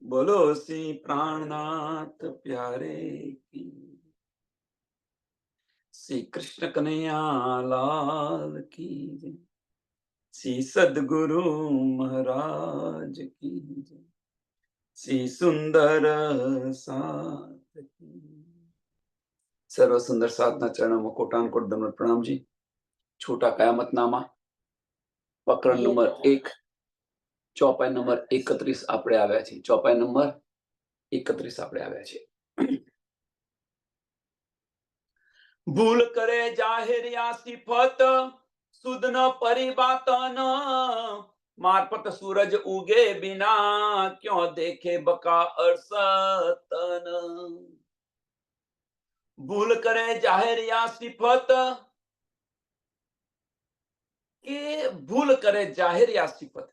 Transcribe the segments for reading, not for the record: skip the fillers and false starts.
बोलो श्री प्राणनाथ प्यारे की, श्री कृष्ण कन्हैया लाल की जय। श्री सद्गुरु महाराज की जय। श्री सुंदर साथ की। सर्व सुंदर साधना चरणों में कोटान कोट दंडवत प्रणाम जी। छोटा कयामतनामा प्रकरण नंबर 1 ચોપાઈ નંબર 31 આપણે આવ્યા છીએ। ચોપાઈ નંબર 31 આપણે આવ્યા છીએ। ભૂલ કરે જાહેર યા સિફત સુદ ન પરિબાતન મારફત सूरज उगे बिना क्यों देखे बका अरसतन। भूल करे जाहिर या सिफत કે ભૂલ કરે જાહેર યા સિફત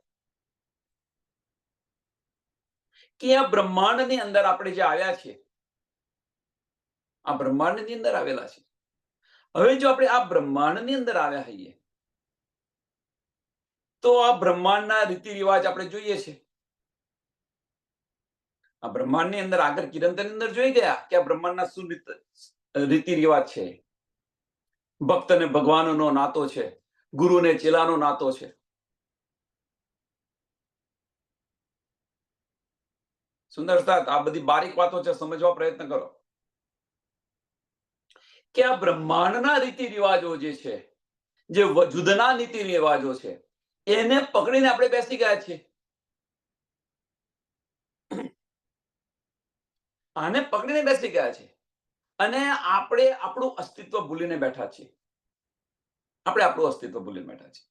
કે આ બ્રહ્માંડની અંદર આપણે જે આવ્યા છે, આ બ્રહ્માંડની અંદર આવેલા છે। હવે જો આપણે આ બ્રહ્માંડની અંદર આવ્યા હોઈએ તો આ બ્રહ્માંડના રીતિ રિવાજ આપણે જોઈએ છે। આ બ્રહ્માંડની અંદર આગળ કિરણની અંદર જોઈ ગયા કે આ બ્રહ્માંડના શું રીતિ રિવાજ છે। ભક્ત ને ભગવાનનો નાતો છે, ગુરુ ને ચેલાનો નાતો છે। સુંદર સાથ આ બધી બારીક વાતો છે, સમજવા પ્રયત્ન કરો કે આ બ્રહ્માંડના રીતિ રિવાજો જે છે, જે વજૂદના નીતિ રિવાજો છે, એને પકડીને આપણે બેસી ગયા છીએ। આને પકડીને બેસી ગયા છે અને આપણે આપણું અસ્તિત્વ ભૂલીને બેઠા છીએ। આપણે આપણું અસ્તિત્વ ભૂલીને બેઠા છીએ।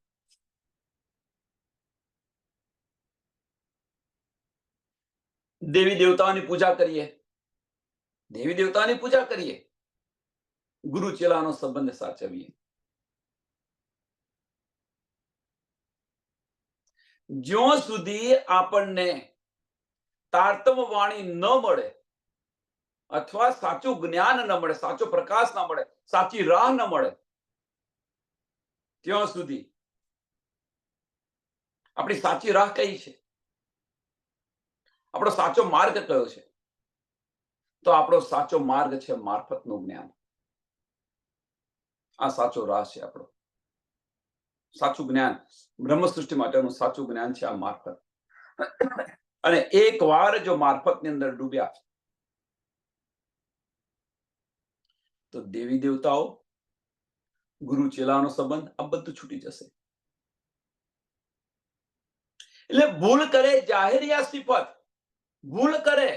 દેવી દેવતાઓની પૂજા કરીએ, દેવી દેવતાઓની પૂજા કરીએ, ગુરુ ચેલાનો સંબંધ સાચવીએ। જ્યાં સુધી આપણને તારતમ વાણી ન મળે અથવા સાચું જ્ઞાન ન મળે, સાચો પ્રકાશ ન મળે, સાચી રાહ ન મળે, ત્યાં સુધી આપણી સાચી રાહ કઈ છે, આપણો સાચો માર્ગ કયો છે? તો આપણો સાચો માર્ગ છે મારફતનું જ્ઞાન। આ સાચો રાહ છે આપણો, સાચું જ્ઞાન। બ્રહ્મ સૃષ્ટિ માટેનું સાચું જ્ઞાન છે આ મારફત। અને એકવાર જો મારફતની અંદર ડૂબ્યા તો દેવી દેવતાઓ, ગુરુ ચેલાનો સંબંધ આ બધું છૂટી જશે। એટલે ભૂલ કરે જાહેર યા સિફત, ભૂલ કરે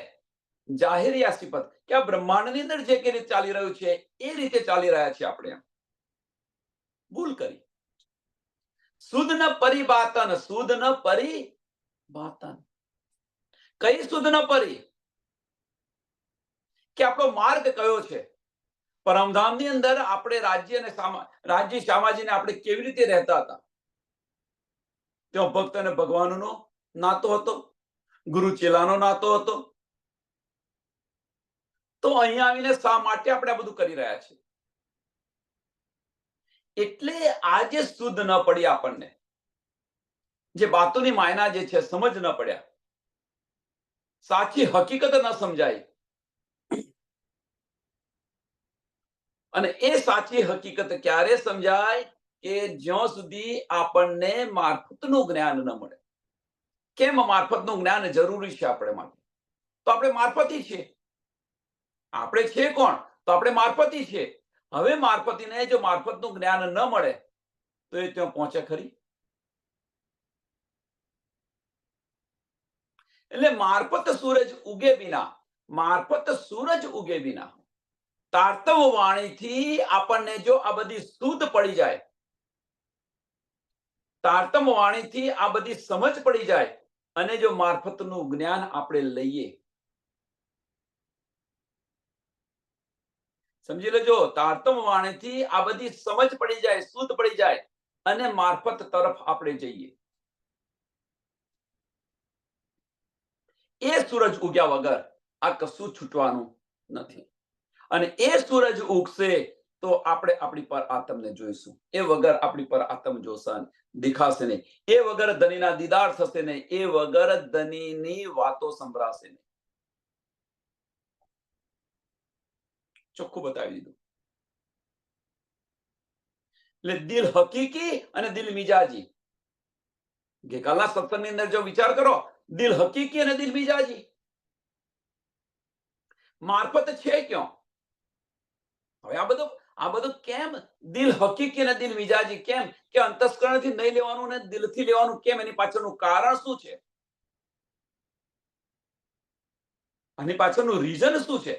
જાહેર યા સિફત કે આ બ્રહ્માંડની અંદર જે કે રીતે ચાલી રહ્યું છે એ રીતે ચાલી રહ્યા છીએ આપણે। ભૂલ કરી સુદ ન પરિબાતન, સુદ ન પરિબાતન। કઈ સુદ ન પરી કે આપણો માર્ગ કયો છે? પરમધામની અંદર આપણે રાજ્ય અને રાજ્ય સામાજીને આપણે કેવી રીતે રહેતા હતા? ત્યાં ભક્ત અને ભગવાનનો નાતો હતો, ગુરુ ચેલાનો નાતો હતો। તો અહીંયા આવીને શા માટે આપણે આ બધું કરી રહ્યા છીએ? એટલે આજે શુદ્ધ ન પડી આપણને, જે વાતોની માયના જે છે સમજ ન પડ્યા, સાચી હકીકત ન સમજાય। અને એ સાચી હકીકત ક્યારે સમજાય કે જ્યાં સુધી આપણને મારફતનું જ્ઞાન ન મળે। કેમ મારફતનું જ્ઞાન જરૂરી છે આપણે માટે? તો આપણે મારફતી છીએ। આપણે છે કોણ? તો આપણે મારફતી છીએ। હવે મારફતીને જો મારફતનું જ્ઞાન ન મળે તો એ ત્યાં પહોંચે ખરી? એટલે મારફત સૂરજ ઉગે વિના, મારફત સૂરજ ઉગે વિના તારતમ વાણીથી આપણને જો આ બધી શુદ્ધ પડી જાય, તારતમ વાણીથી આ બધી સમજ પડી જાય અને જો મારફતનું જ્ઞાન આપણે લઈએ, સમજી લેજો, તારતમ વાણીથી આ બધી સમજ પડી જાય, શુદ્ધ પડી જાય અને મારફત તરફ આપણે જઈએ, એ સૂરજ ઉગ્યા વગર આ કશું છૂટવાનું નથી। અને એ સૂરજ ઉગશે તો આપણે આપણી પર આત્મને જોઈશું. એ વગર આપણી પર આત્મ જોશે દેખાશે નહીં. એ વગર ધણીના દીદાર થશે નહીં. એ વગર ધણીની વાતો સંભળાશે નહીં. ચોખ્ખું બતાવી દીધું. એટલે દિલ હકીકી અને દિલ મિજાજી. ગઈકાલના સત્સંગની અંદર જો વિચાર કરો, દિલ હકીકી અને દિલ મિજાજી મારફત છે ક્યાં? હવે આ બધું કેમ દિલ હકીકી અને દિલ મિજાજી કેમ? કે અંતસ્કરણથી નહીં લેવાનું ને દિલથી લેવાનું કેમ? એની પાછળનું કારણ શું છે? આની પાછળનું રીઝન શું છે?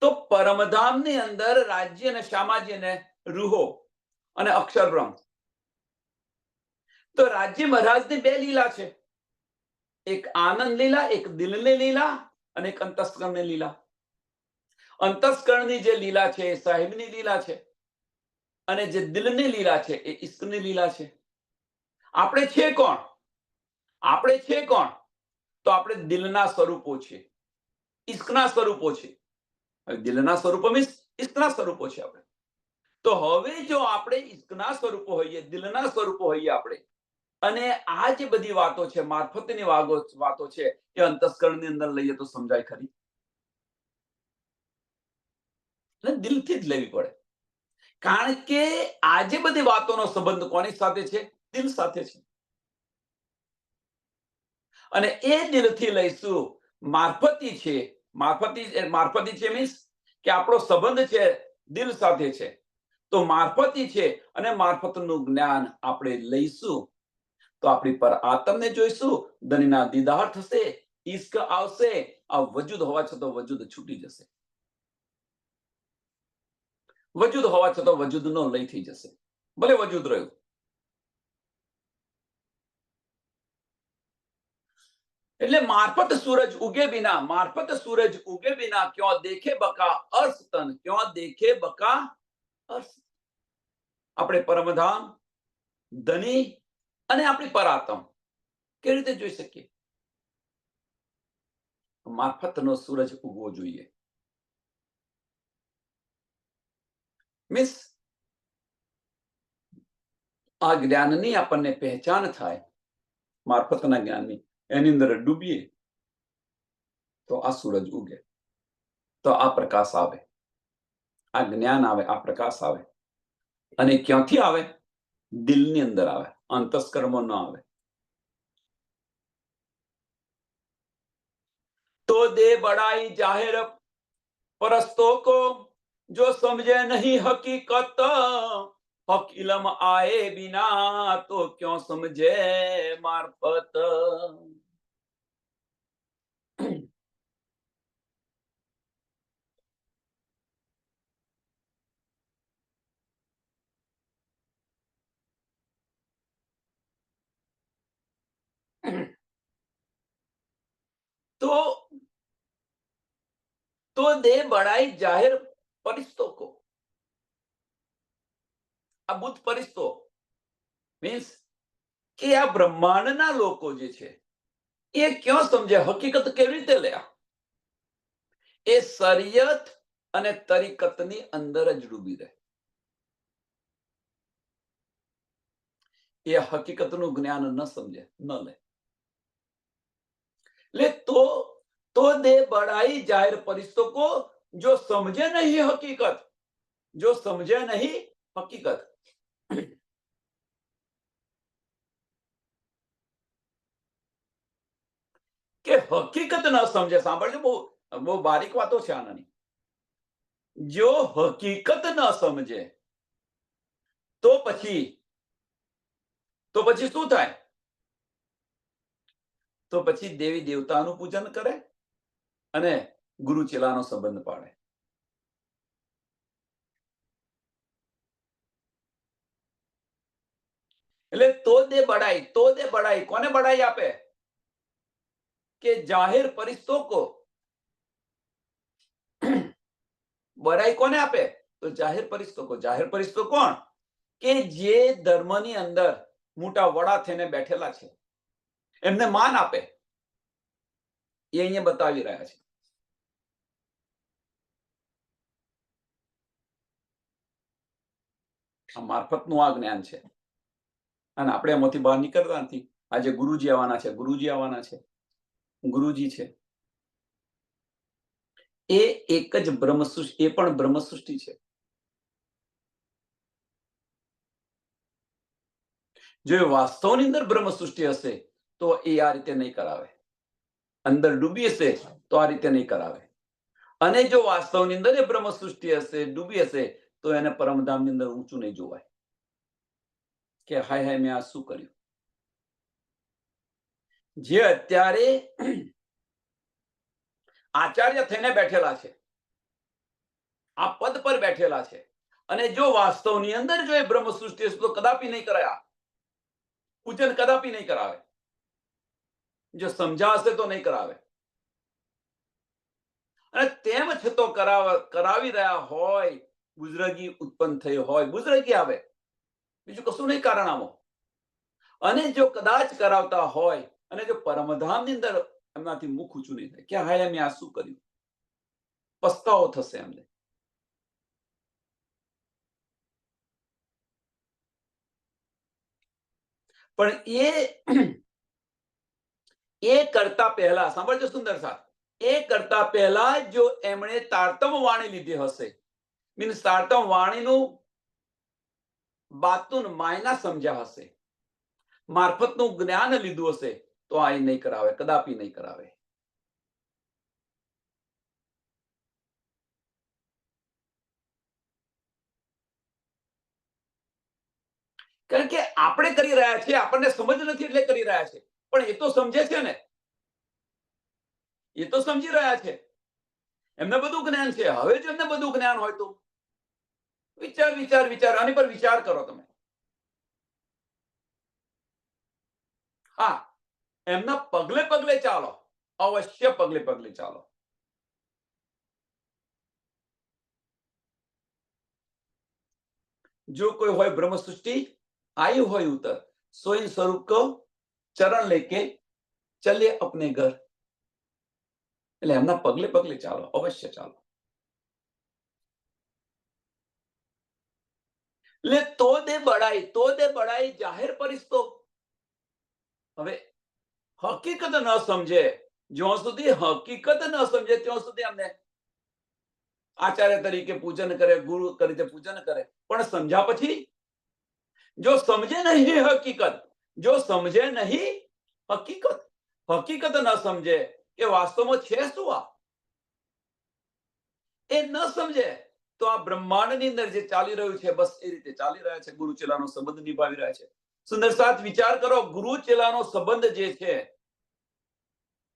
તો પરમધામની અંદર રાજ્ય અને શામાજી અને રૂહો અને અક્ષર બ્રહ્મ. તો રાજ્ય મહારાજની બે લીલા છે. એક આનંદ લીલા, એક દિલની લીલા અને એક અંતસ્કરણની લીલા. અંતસ્કરણની જે લીલા છે એ સાહેબની લીલા છે અને જે દિલની લીલા છે એ ઈશ્કની લીલા છે. આપણે છે કોણ? આપણે છે કોણ? તો આપણે દિલના સ્વરૂપો છે, ઈશ્કના સ્વરૂપો છે. દિલના સ્વરૂપો મીન્સ ઈશ્કના સ્વરૂપો છે આપણે. તો હવે જો આપણે ઈશ્કના સ્વરૂપો હોઈએ, દિલના સ્વરૂપો હોઈએ આપણે, અને આ જે બધી વાતો છે, મારફતની વાતો છે, એ અંતસ્કરણની અંદર લઈએ તો સમજાય ખરી? દિલથી જ લેવી પડે. કારણ કે આજે બધી વાતોનો સંબંધ કોની સાથે છે? દિલ સાથે છે. અને એ દિલથી લઈશું. મારફતી છે. મારફતી છે મીન્સ કે આપણો સંબંધ છે દિલ સાથે છે. તો મારફતી છે અને મારફતનું જ્ઞાન આપણે લઈશું તો આપણી પર આત્મને જોઈશું, ધણીના દીદાર થશે, ઈશ્ક આવશે. આ વજૂદ હોવા છતાં વજૂદ છૂટી જશે. વજૂદ હોવા છતાં વજૂદનો લય થઈ જશે. ભલે વજૂદ રહ્યું. એટલે મારફત સૂરજ ઉગે બિના ક્યાં દેખે બકા અર્શ તન, ક્યાં દેખે બકા અર્શ. આપણે પરમધામ, ધની અને આપણી પરાત્મ કેવી રીતે જોઈ શકીએ? મારફતનો સૂરજ ઉગવો જોઈએ. મીન્સ આ જ્ઞાનની આપણને પહેચાન થાય, મારફતના જ્ઞાનની, એની અંદર ડૂબીએ તો આ સૂરજ ઉગે, તો આ પ્રકાશ આવે, આ જ્ઞાન આવે, આ પ્રકાશ આવે. અને ક્યાંથી આવે? દિલની અંદર આવે, અંતસ્કરમાં ન આવે. तो दे बड़ाई जाहिर परस्तों को, जो समझे नहीं हकीकत, हक इल्म आए बिना तो क्यों समझे मार्फत. तो दे बड़ाई जाहिर परिस्तों को. આ બુદ્ધ પરિસ્તો મીન્સ કે આ બ્રહ્માંડના લોકો જે છે એ ક્યાં સમજે, હકીકત કેવી રીતે લે? એ શરીયત અને તરીકતની અંદર જ ડૂબી રહે. એ હકીકતનું જ્ઞાન ન સમજે, ન લે. ले तो दे बड़ाई जाहिर परिस्तों को, जो समझे नहीं हकीकत, जो समझे नहीं हकीकत. કે હકીકત ન સમજે. સાંભળજો, બહુ બારીક વાતો છે આનાની. જો હકીકત ન સમજે તો પછી શું થાય? તો પછી દેવી દેવતાનું પૂજન કરે અને ગુરુ ચેલાનો સંબંધ પાડે. એટલે તો દે બડાઈ કોને બડાઈ આપે? કે જાહેર પરિસ્તો કો. બડાઈ કોને આપે? તો જાહેર પરિસ્તો કો. જાહેર પરિસ્તો કોણ? કે જે ધર્મની અંદર મોટા વડા થઈને બેઠેલા છે, એમને માન આપે. એ અહીંયા બતાવી રહ્યા છે. આ મારફતનું આ જ્ઞાન છે, અને આપણે એમાંથી બહાર નીકળતા નથી. આજે ગુરુજી આવવાના છે, ગુરુજી આવવાના છે. ગુરુજી છે એ એક જ બ્રહ્મસૃષ્ટિ, એ પણ બ્રહ્મસૃષ્ટિ છે. જો એ વાસ્તવની અંદર બ્રહ્મસૃષ્ટિ હશે તો એ આ રીતે નહીં કરાવે. અંદર ડૂબી હશે તો આ રીતે નહીં કરાવે. અને જો વાસ્તવની અંદર એ બ્રહ્મસૃષ્ટિ હશે, ડૂબી હશે, તો એને પરમધામની અંદર ઊંચું નહીં જોવાય કે હાય હાય મેં આ શું કર્યું. જે અત્યારે આચાર્ય થઈને બેઠેલા છે, આ પદ પર બેઠેલા છે, અને જો વાસ્તવની અંદર જો એ બ્રહ્મસૃષ્ટિ હશે તો કદાપી નહીં કરાયા, પૂજન કદાપી નહીં કરાવે. જો સમજાશે તો નહીં કરાવે. અને તેમ છતાં કરાવી રહ્યા હોય, બુઝરગી ઉત્પન્ન થઈ હોય, બુઝરગી આવે, બીજું કશું નહીં કારણ આવો. અને જો કદાચ કરાવતા હોય અને જો પરમધામની અંદર એમનાથી મુખ ઊંચું નહીં થાય કે હાય મેં આ શું કર્યું, પસ્તાવો થશે એમને. પણ એ કરતા પહેલા સાંભળજો સુંદર સાથ, એ કરતા પહેલા જો એમણે તારતમ વાણી લીધી હશે, મીન્સ તારતમ વાણીનું બાતુન માયના સમજ્યા હશે, મારફતનું જ્ઞાન લીધું હશે, તો આ નહીં કરાવે, કદાપી નહીં કરાવે. કારણ કે આપણે કરી રહ્યા છીએ, આપણને સમજ નથી એટલે કરી રહ્યા છે. પણ એ તો સમજે છે ને, એ તો સમજી રહ્યા છે, એમને બધું જ્ઞાન છે. હવે જો એમને બધું જ્ઞાન હોય તો વિચાર વિચાર વિચાર આની પર વિચાર કરો તમે. હા, એમના પગલે પગલે ચાલો, અવશ્ય પગલે પગલે ચાલો. जो कोई હોય બ્રહ્મ સૃષ્ટિ आई હોય ઉતર, स्वयं स्वरूप को चरण लेके चले अपने घर. એટલે એમના પગલે પગલે ચાલો, અવશ્ય ચાલો. એટલે તો દે બડાઈ જાહેર પરિસ્તો. હવે હકીકત ન સમજે, જ્યાં સુધી હકીકત ન સમજે ત્યાં સુધી અમને આચાર્ય તરીકે પૂજન કરે, ગુરુ તરીકે પૂજન કરે. પણ સમજ્યા પછી જો સમજે નહીં હકીકત, જો સમજે નહીં હકીકત, હકીકત ન સમજે કે વાસ્તવમાં છે શું આ, એ ન સમજે તો આ બ્રહ્માંડની અંદર જે ચાલી રહ્યું છે બસ એ રીતે ચાલી રહ્યા છે. ગુરુ ચેલાનો સંબંધ નિભાવી રહ્યા છે. સુંદર સાથ વિચાર કરો, ગુરુ ચેલાનો સંબંધ જે છે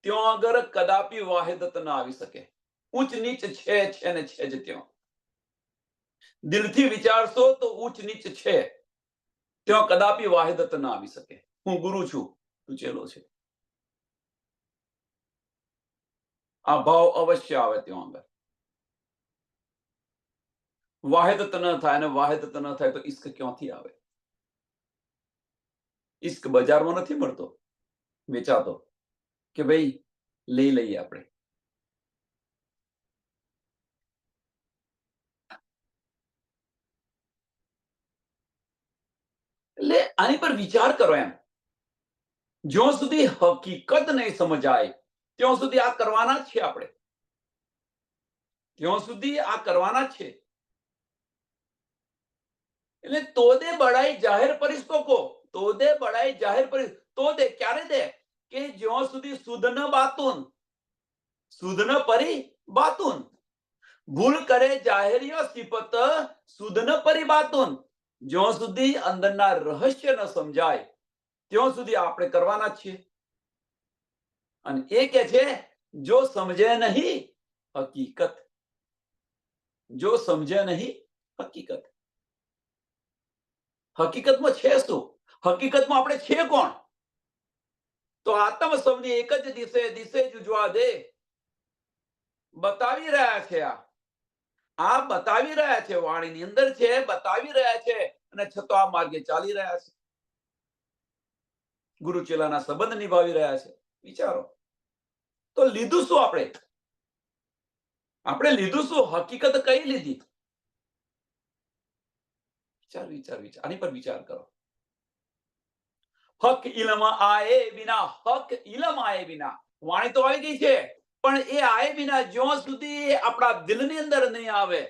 ત્યાં આગળ કદાપી વાહિદત ના આવી શકે. ઉચ્ચ નીચ છે ને છે જ ત્યાં. દિલથી વિચારશો તો ઉચ્ચ નીચ છે, ત્યાં કદાપી વાહિદત ના આવી શકે. હું ગુરુ છું, તું ચેલો છે, આ ભાવ અવશ્ય આવે ત્યાં આગળ. વાહિદત ન થાય, અને વાહિદત ન થાય તો ઇશ્ક ક્યાંથી આવે? ઇશ્ક બજારમાં નથી મળતો, વેચાતો કે ભાઈ લઈ લઈએ આપણે. એટલે આની પર વિચાર કરો. એમ જ્યાં સુધી હકીકત નહીં સમજાય ત્યાં સુધી આ કરવાના જ છે આપણે, ત્યાં સુધી આ કરવાના જ છે. એટલે તો દે બડાઈ જાહેર પરિસ્તો કો, તો દે બડાઈ જાહેર પરિસ્તો. તો દે ક્યારે દે કે જ્યાં સુધી સુધ ન બાતુન, સુધ ન પરી બાતુન, ભૂલ કરે જાહેરિયો સિપત સુધ ન પરી બાતુન. જ્યાં સુધી અંદરના રહસ્ય ન સમજાય ત્યાં સુધી આપણે કરવાના જ છીએ. અને એ કે છે જો સમજે નહીં હકીકત, જો સમજે નહીં હકીકત. હકીકતમાં છે શું? હકીકતમાં આપણે છે કોણ? તો આત્મ સૌની એક જ દિશે જુજવા દે બતાવી રહ્યા છે. આ બતાવી રહ્યા છે, વાણીની અંદર છે, બતાવી રહ્યા છે, અને છતાં આ માર્ગે ચાલી રહ્યા છે, ગુરુ ચેલાના સંબંધ નિભાવી રહ્યા છે. વિચારો તો લીધું શું આપણે? આપણે લીધું શું? હકીકત કઈ લીધી? વિચાર વિચાર વિચાર આની પર વિચાર કરો. હક ઇલમ આએ વિના, હક ઇલમ આએ વિના, વાણી તો આવી ગઈ છે, પણ એ આએ વિના જ્યાં સુધી આપણા દિલની અંદર નહીં આવે,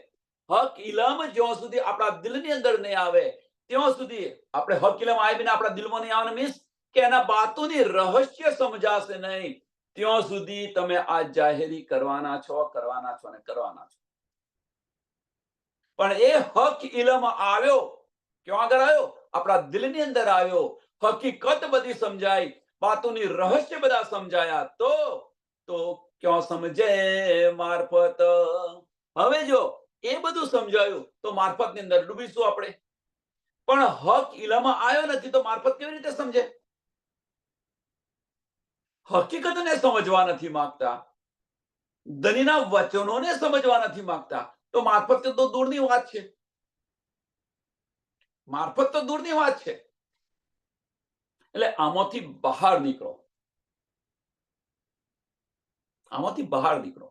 હક ઇલમ જ્યાં સુધી આપણા દિલની અંદર નહીં આવે, ત્યાં સુધી આપણે હક ઇલમ આએ વિના આપણા દિલમાં નહીં આવે, મીન્સ કે એના બાતોની રહસ્ય સમજાશે નહીં, ત્યાં સુધી તમે આ જાહેરી કરવાના છો અને કરવાના છો. પણ એ હક ઇલમ આવ્યો, ક્યાં આગળ આવ્યો? આપણા દિલની અંદર આવ્યો, હકીકત બધી સમજાઈ, બાતોની રહસ્ય બધા સમજાયા, તો ક્યાં સમજે મારફત. હવે જો એ બધું સમજાયું તો મારફતની અંદર ડૂબીશું આપણે. પણ હક ઇલમ આવ્યો નથી તો મારફત કેવી રીતે સમજે? હકીકતને સમજવા નથી માંગતા, ધનીના વચનોને સમજવા નથી માંગતા, તો મારફત તો દૂરની વાત છે. મારફત તો દૂરની વાત છે. એટલે આમાંથી બહાર નીકળો, આમાંથી બહાર નીકળો.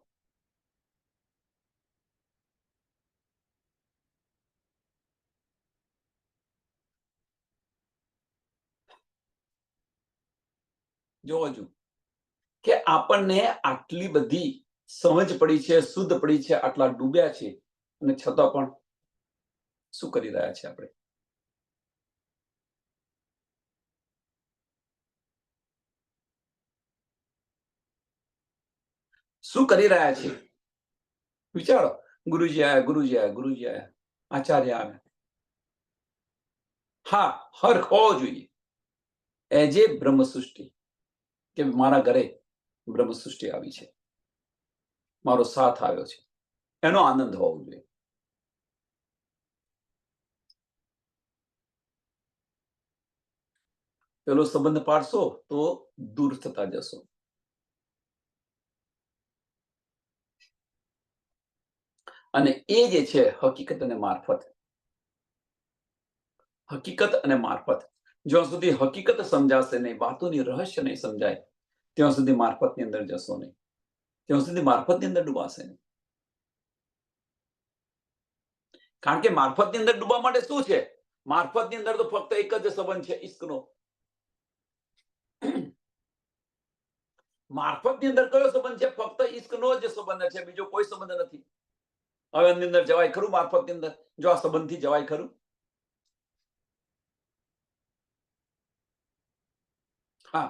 જોવો જો કે આપણને આટલી બધી સમજ પડી છે, શુદ્ધ પડી છે, આટલા ડૂબ્યા છે, અને છતાં પણ શું કરી રહ્યા છે આપણે? શું કરી રહ્યા છે? વિચારો. ગુરુજી આયા, ગુરુજી આયા, ગુરુજી આયા, આચાર્ય આવ્યા. હા, હર્ખ હોવો જોઈએ. એજ એ બ્રહ્મ સૃષ્ટિ, કે મારા ઘરે બ્રહ્મ સૃષ્ટિ આવી છે, મારો સાથ આવ્યો છે, એનો આનંદ હોવો જોઈએ. પેલો સંબંધ પાડશો તો દૂર થતા જશો. અને એ જે છે હકીકત અને મારફત, હકીકત અને મારફત, જ્યાં સુધી હકીકત સમજાશે નહીં, બાતોની રહસ્ય નહીં સમજાય, ત્યાં સુધી મારફતની અંદર જશો નહીં, ત્યાં સુધી મારફતની અંદર ડૂબાશે નહીં. કારણ કે મારફતની અંદર ડૂબવા માટે શું છે? મારફતની અંદર તો ફક્ત એક જ સંબંધ છે, ઈશ્કનો. મારફતની અંદર કયો સંબંધ છે? ફક્ત ઈશ્કનો જ સંબંધ છે, બીજો કોઈ સંબંધ નથી. હવે એની અંદર જવાય ખરું? મારફતની અંદર જો આ સંબંધથી જવાય ખરું? હા,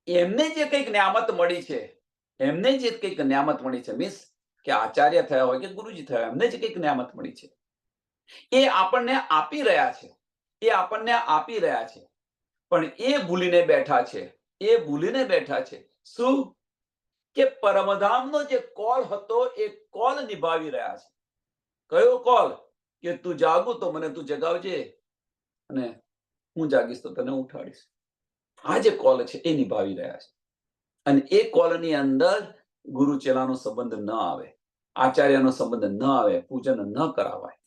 એમને જે કંઈક નિયામત મળી છે, એમને જે કંઈક નિયામત મળી છે, મીન્સ કે આચાર્ય થયા હોય કે ગુરુજી થયા, એમને જે કંઈક નિયામત મળી છે, એ આપણને આપી રહ્યા છે, એ આપણને આપી રહ્યા છે. પણ એ ભૂલીને બેઠા છે, એ ભૂલીને બેઠા છે. શું? કે પરમધામનો જે કોલ હતો એ કોલ નિભાવી રહ્યા છે. કયો કોલ? કે તું જાગું તો મને તું જગાવજે, અને હું જાગીશ તો તને ઉઠાડીશ. આ જે કોલ છે એ નિભાવી રહ્યા છે. અને એ કોલની અંદર ગુરુ ચેલાનો સંબંધ ન આવે, આચાર્યનો સંબંધ ન આવે, પૂજન ન કરાવાય.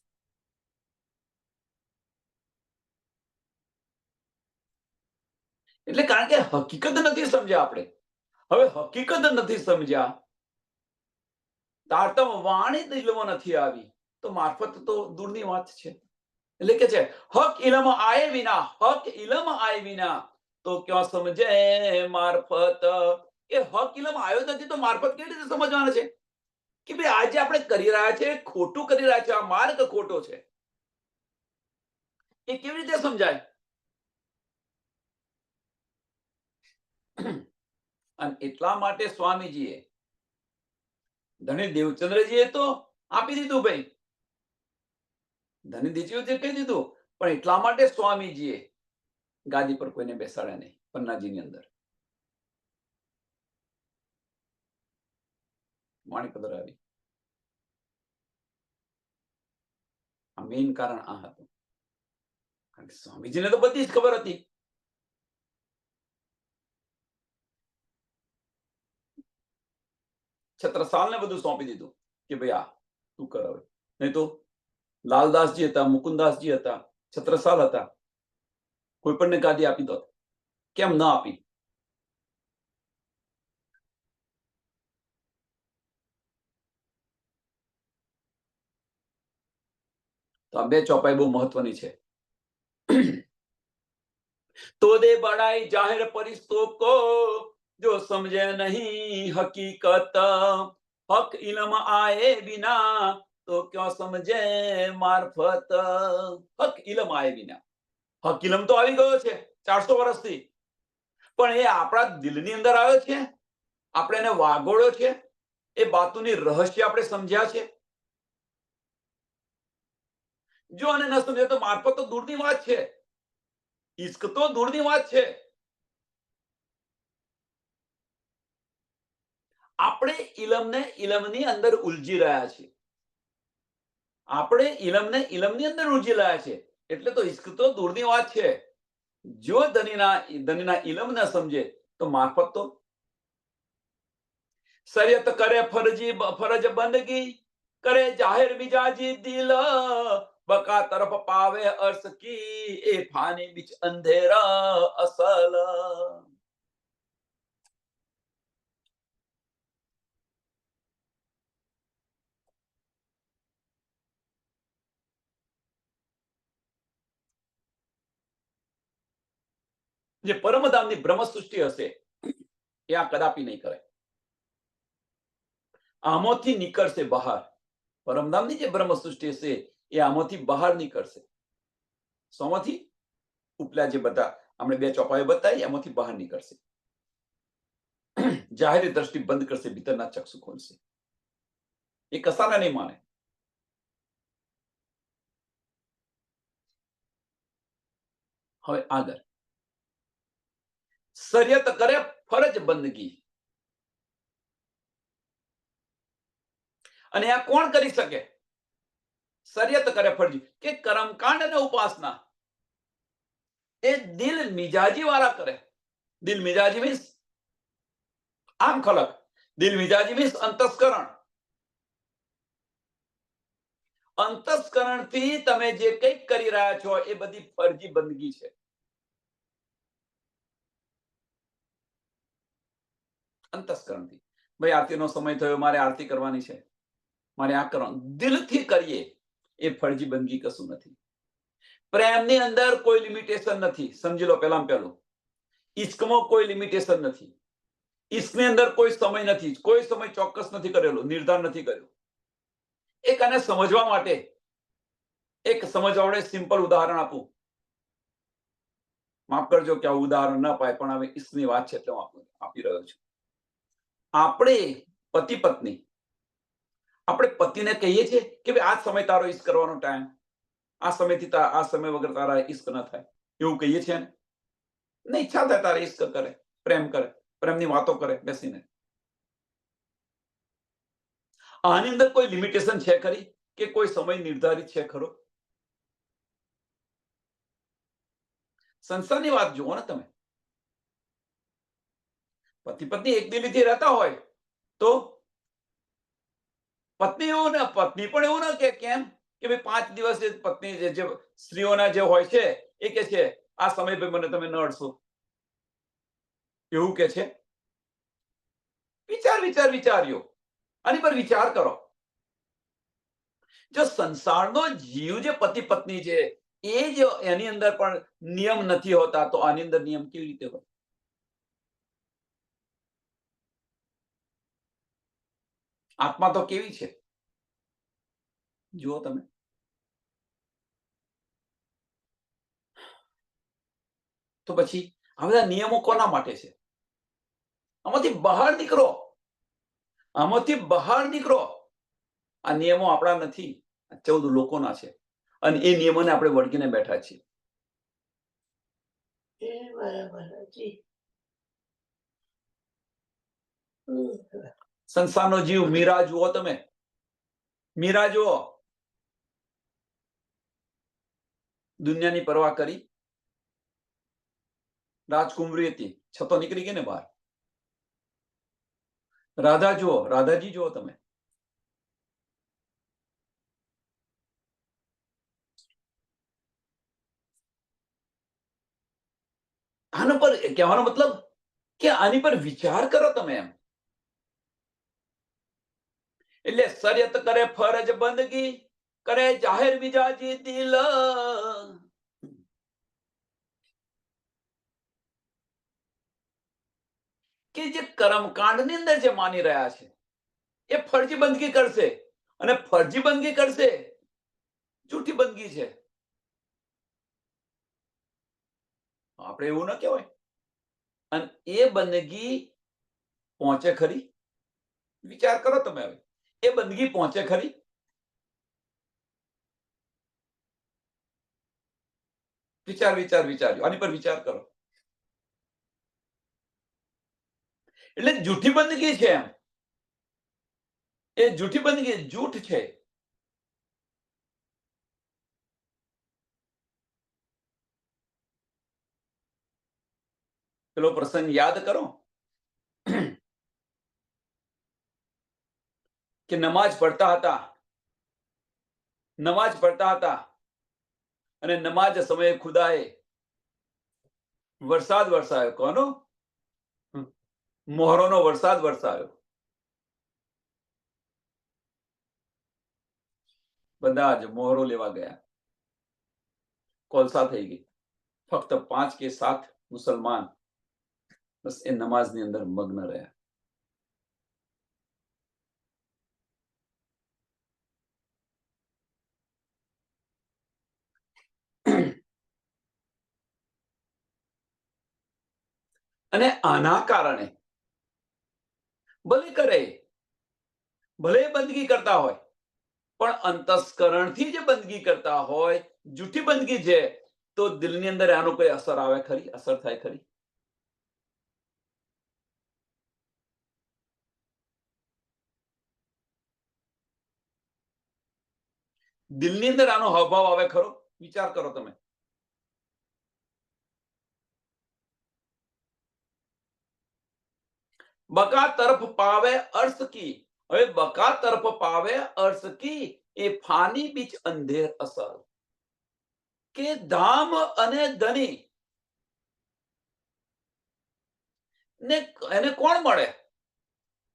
એટલે કારણ કે હકીકત નથી સમજ્યા આપણે. હવે હકીકત નથી સમજ્યા, તારતમ વાણી દિલમાં નથી આવી, તો મારફત તો દૂરની વાત છે. એટલે કે છે હક ઇલમ આએ વિના, હક ઇલમ આએ વિના તો ક્યાં સમજે મારફત. એ હક ઇલમ આવ્યો નથી તો મારફત કેવી રીતે સમજવાના છે? કે ભાઈ આજે આપણે કરી રહ્યા છે ખોટું કરી રહ્યા છે, આ માર્ગ ખોટો છે, એ કેવી રીતે સમજાય? અને એટલા માટે સ્વામીજીએ, ધણી દેવચંદ્રજીએ તો આપી દીધું ભાઈ, ધણી દેવચંદ્રજીએ કહી દીધું, પણ એટલા માટે સ્વામીજીએ ગાદી પર કોઈને બેસાડ્યા નહીં પન્નાજીની અંદર. વાણીપદર આવી. આ મેઇન કારણ આ હતું. કારણ કે સ્વામીજીને તો બધી જ ખબર હતી. છત્રસાલને બધું સોંપી દીધું કે ભાઈ આ તું કર હવે. નહીં તો લાલદાસજી હતા, મુકુંદાસજી હતા, છત્રસાલ હતા, કોઈ પણને ગાદી આપી દો. કેમ ન આપી? તો આ બે ચોપાઈ બહુ મહત્વની છે. तो दे बड़ाई जाहिर परिस्तों को जो समझे नहीं हकीकत, हक इल्म आए बिना तो क्यों समझे मार्फत. હક ઇલમ આએ વિના, હક ઇલમ તો આવી ગયો છે 400 વર્ષથી, પણ એ આપણા દિલની અંદર આવ્યો છે, આપણે એને વાગોળ્યો છે, એ બાતુની રહસ્ય આપણે સમજ્યા છે. જો આને ન સમજે તો મારફત તો દૂરની વાત છે, ઇશ્ક તો દૂરની વાત છે. આપણે ઇલમને ઇલમની અંદર ઉલજી રહ્યા છીએ, આપણે ઇલમને ઇલમની અંદર ઉલજી રહ્યા છીએ, એટલે તો ઇશ્ક તો દૂરની વાત છે. જો ધનીના ઇલમ ન સમજે તો મારફત તો. શરિયત કરે ફરજ બંદગી, કરે જાહેર મિજાજી દિલ, બકા તરફ પાવે અર્શ કી, એ ફાની બીચ અંધેરા અસલ. જે પરમધામની બ્રહ્મ સૃષ્ટિ હશે એ આ કદાપી નહીં કરે. આમાંથી નીકળશે બહાર. પરમધામની જે બ્રહ્મ સૃષ્ટિ હશે એ આમાંથી બહાર નીકળશે. સોમાંથી ઉપલા જે બધા આપણે બે ચોપાઈઓ બતાવી એમાંથી બહાર નીકળશે. જાહેર દ્રષ્ટિ બંધ કરશે, ભીતરના ચક્ષુ ખોલશે. એ કસાના નહીં માને. હવે આગળ શરિયત કરે ફરજ બંદગી, અને આ કોણ કરી શકે? શરિયત કરે ફરજ કે કર્મકાંડ અને ઉપાસના એ દિલ મિજાજી વાળા કરે. દિલ મિજાજી મીન્સ આમ ખલક, દિલ મિજાજી મીન્સ અંતસ્કરણ. અંતસ્કરણથી તમે જે કંઈક કરી રહ્યા છો એ બધી ફરજી બંદગી છે. અંતસ્કરણથી ભાઈ આરતીનો સમય થયો, મારે આરતી કરવાની છે, મારે આ કરવાનું, દિલથી કરીએ એ ફરજી બંદગી કશું નથી. પ્રેમની અંદર કોઈ લિમિટેશન નથી, સમજી લો. પહેલામાં પહેલું, ઇશ્કમાં કોઈ લિમિટેશન નથી. ઇશ્કની અંદર કોઈ સમય નથી, કોઈ સમય ચોક્કસ નથી કરેલો, નિર્ધાર નથી કર્યો. એક આને સમજવા માટે એક સમજવાળે સિમ્પલ ઉદાહરણ આપું. માફ કરજો કે આ ઉદાહરણ ના પાય, પણ હવે ઇશ્કની વાત છે એટલે હું આપી રહ્યો છું. આપણે પતિ પત્ની, આપણે પતિને કહીએ છીએ કે ભાઈ આ સમય તારો ઇશ્ક કરવાનો ટાઈમ, આ સમયથી આ સમય વગર તારા ઇશ્ક ન થાય, એવું કહીએ છીએ ને? નહીં, ઈચ્છા થાય તારે ઇશ્ક કરે, પ્રેમ કરે, પ્રેમની વાતો કરે બેસીને. આની અંદર કોઈ લિમિટેશન છે ખરી કે કોઈ સમય નિર્ધારિત છે ખરો? સંસારની વાત જુઓ ને તમે. પતિ પત્ની એક દિલીથી રહેતા હોય તો પત્ની એવું ને, પત્ની પણ એવું ના કે કેમ કે ભાઈ 5 દિવસ પત્ની જે સ્ત્રીઓના જે હોય છે એ કે છે આ સમય ભાઈ મને તમે ન અડશો, એવું કે છે? વિચાર્યો આની પર વિચાર કરો. જો સંસારનો જીવ જે પતિ પત્ની છે એ જો એની અંદર પણ નિયમ નથી હોતા તો આની અંદર નિયમ કેવી રીતે હોય? આત્મા તો કેવી છે જુઓ તમે. તો પછી આ બધા નિયમો કોના માટે છે? આમાંથી બહાર નીકળો, આમાંથી બહાર નીકળો. આ નિયમો આપણા નથી, 14 લોકોના છે, અને એ નિયમોને આપણે વળગીને બેઠા છીએ. સંસારનો જીવ મીરા જુઓ તમે, મીરા જુઓ. દુનિયાની પરવા કરી, રાજકુમારી હતી છતો નીકળી ગઈ ને બહાર. રાધા જુઓ, રાધાજી જુઓ તમે. આના પર કહેવાનો મતલબ કે આની પર વિચાર કરો તમે એમ. એટલે શરિયત કરે ફરજ બંદગી, કરે જાહેર મિજાજી દિલ, કે જે કર્મકાંડની અંદર જે માની રહ્યા છે એ ફરજી બંદગી કરશે, અને ફરજી બંદગી કરશે જૂઠી બંદગી છે. આપણે એવું ન કહેવાય. અને એ બંદગી પહોંચે ખરી? વિચાર કરો તમે. હવે એ બંદગી પહોંચે ખરી? વિચારજો, આની પર વિચાર કરો. એટલે જૂઠી બંદગી છે એમ. એ જૂઠી બંદગી જૂઠ છે. પેલો પ્રસંગ યાદ કરો કે નમાજ પડતા હતા અને નમાજ સમયે ખુદાએ વરસાદ વરસાયો. કોનો? મોહરોનો વરસાદ વરસાયો. બધા જ મોહરો લેવા ગયા, કોલસા થઈ ગઈ. ફક્ત 5 કે 7 મુસલમાન બસ એ નમાઝની અંદર મગ્ન રહ્યા. અને આના કારણે ભલે બંદગી કરતા હોય, પણ અંતસ્કરણથી જે બંદગી કરતા હોય, જૂઠી બંદગી છે, તો દિલની અંદર આનો કોઈ અસર આવે ખરી? અસર થાય ખરી? દિલની અંદર આનો હાવભાવ આવે ખરો? વિચાર કરો તમે. બકા તરફ પાવે અર્શ કી. હવે બકા તરફ પાવે અર્શ કી, એ ફાની બીચ અંધેર અસર. કે ધામ અને ધની ને એને કોણ મળે?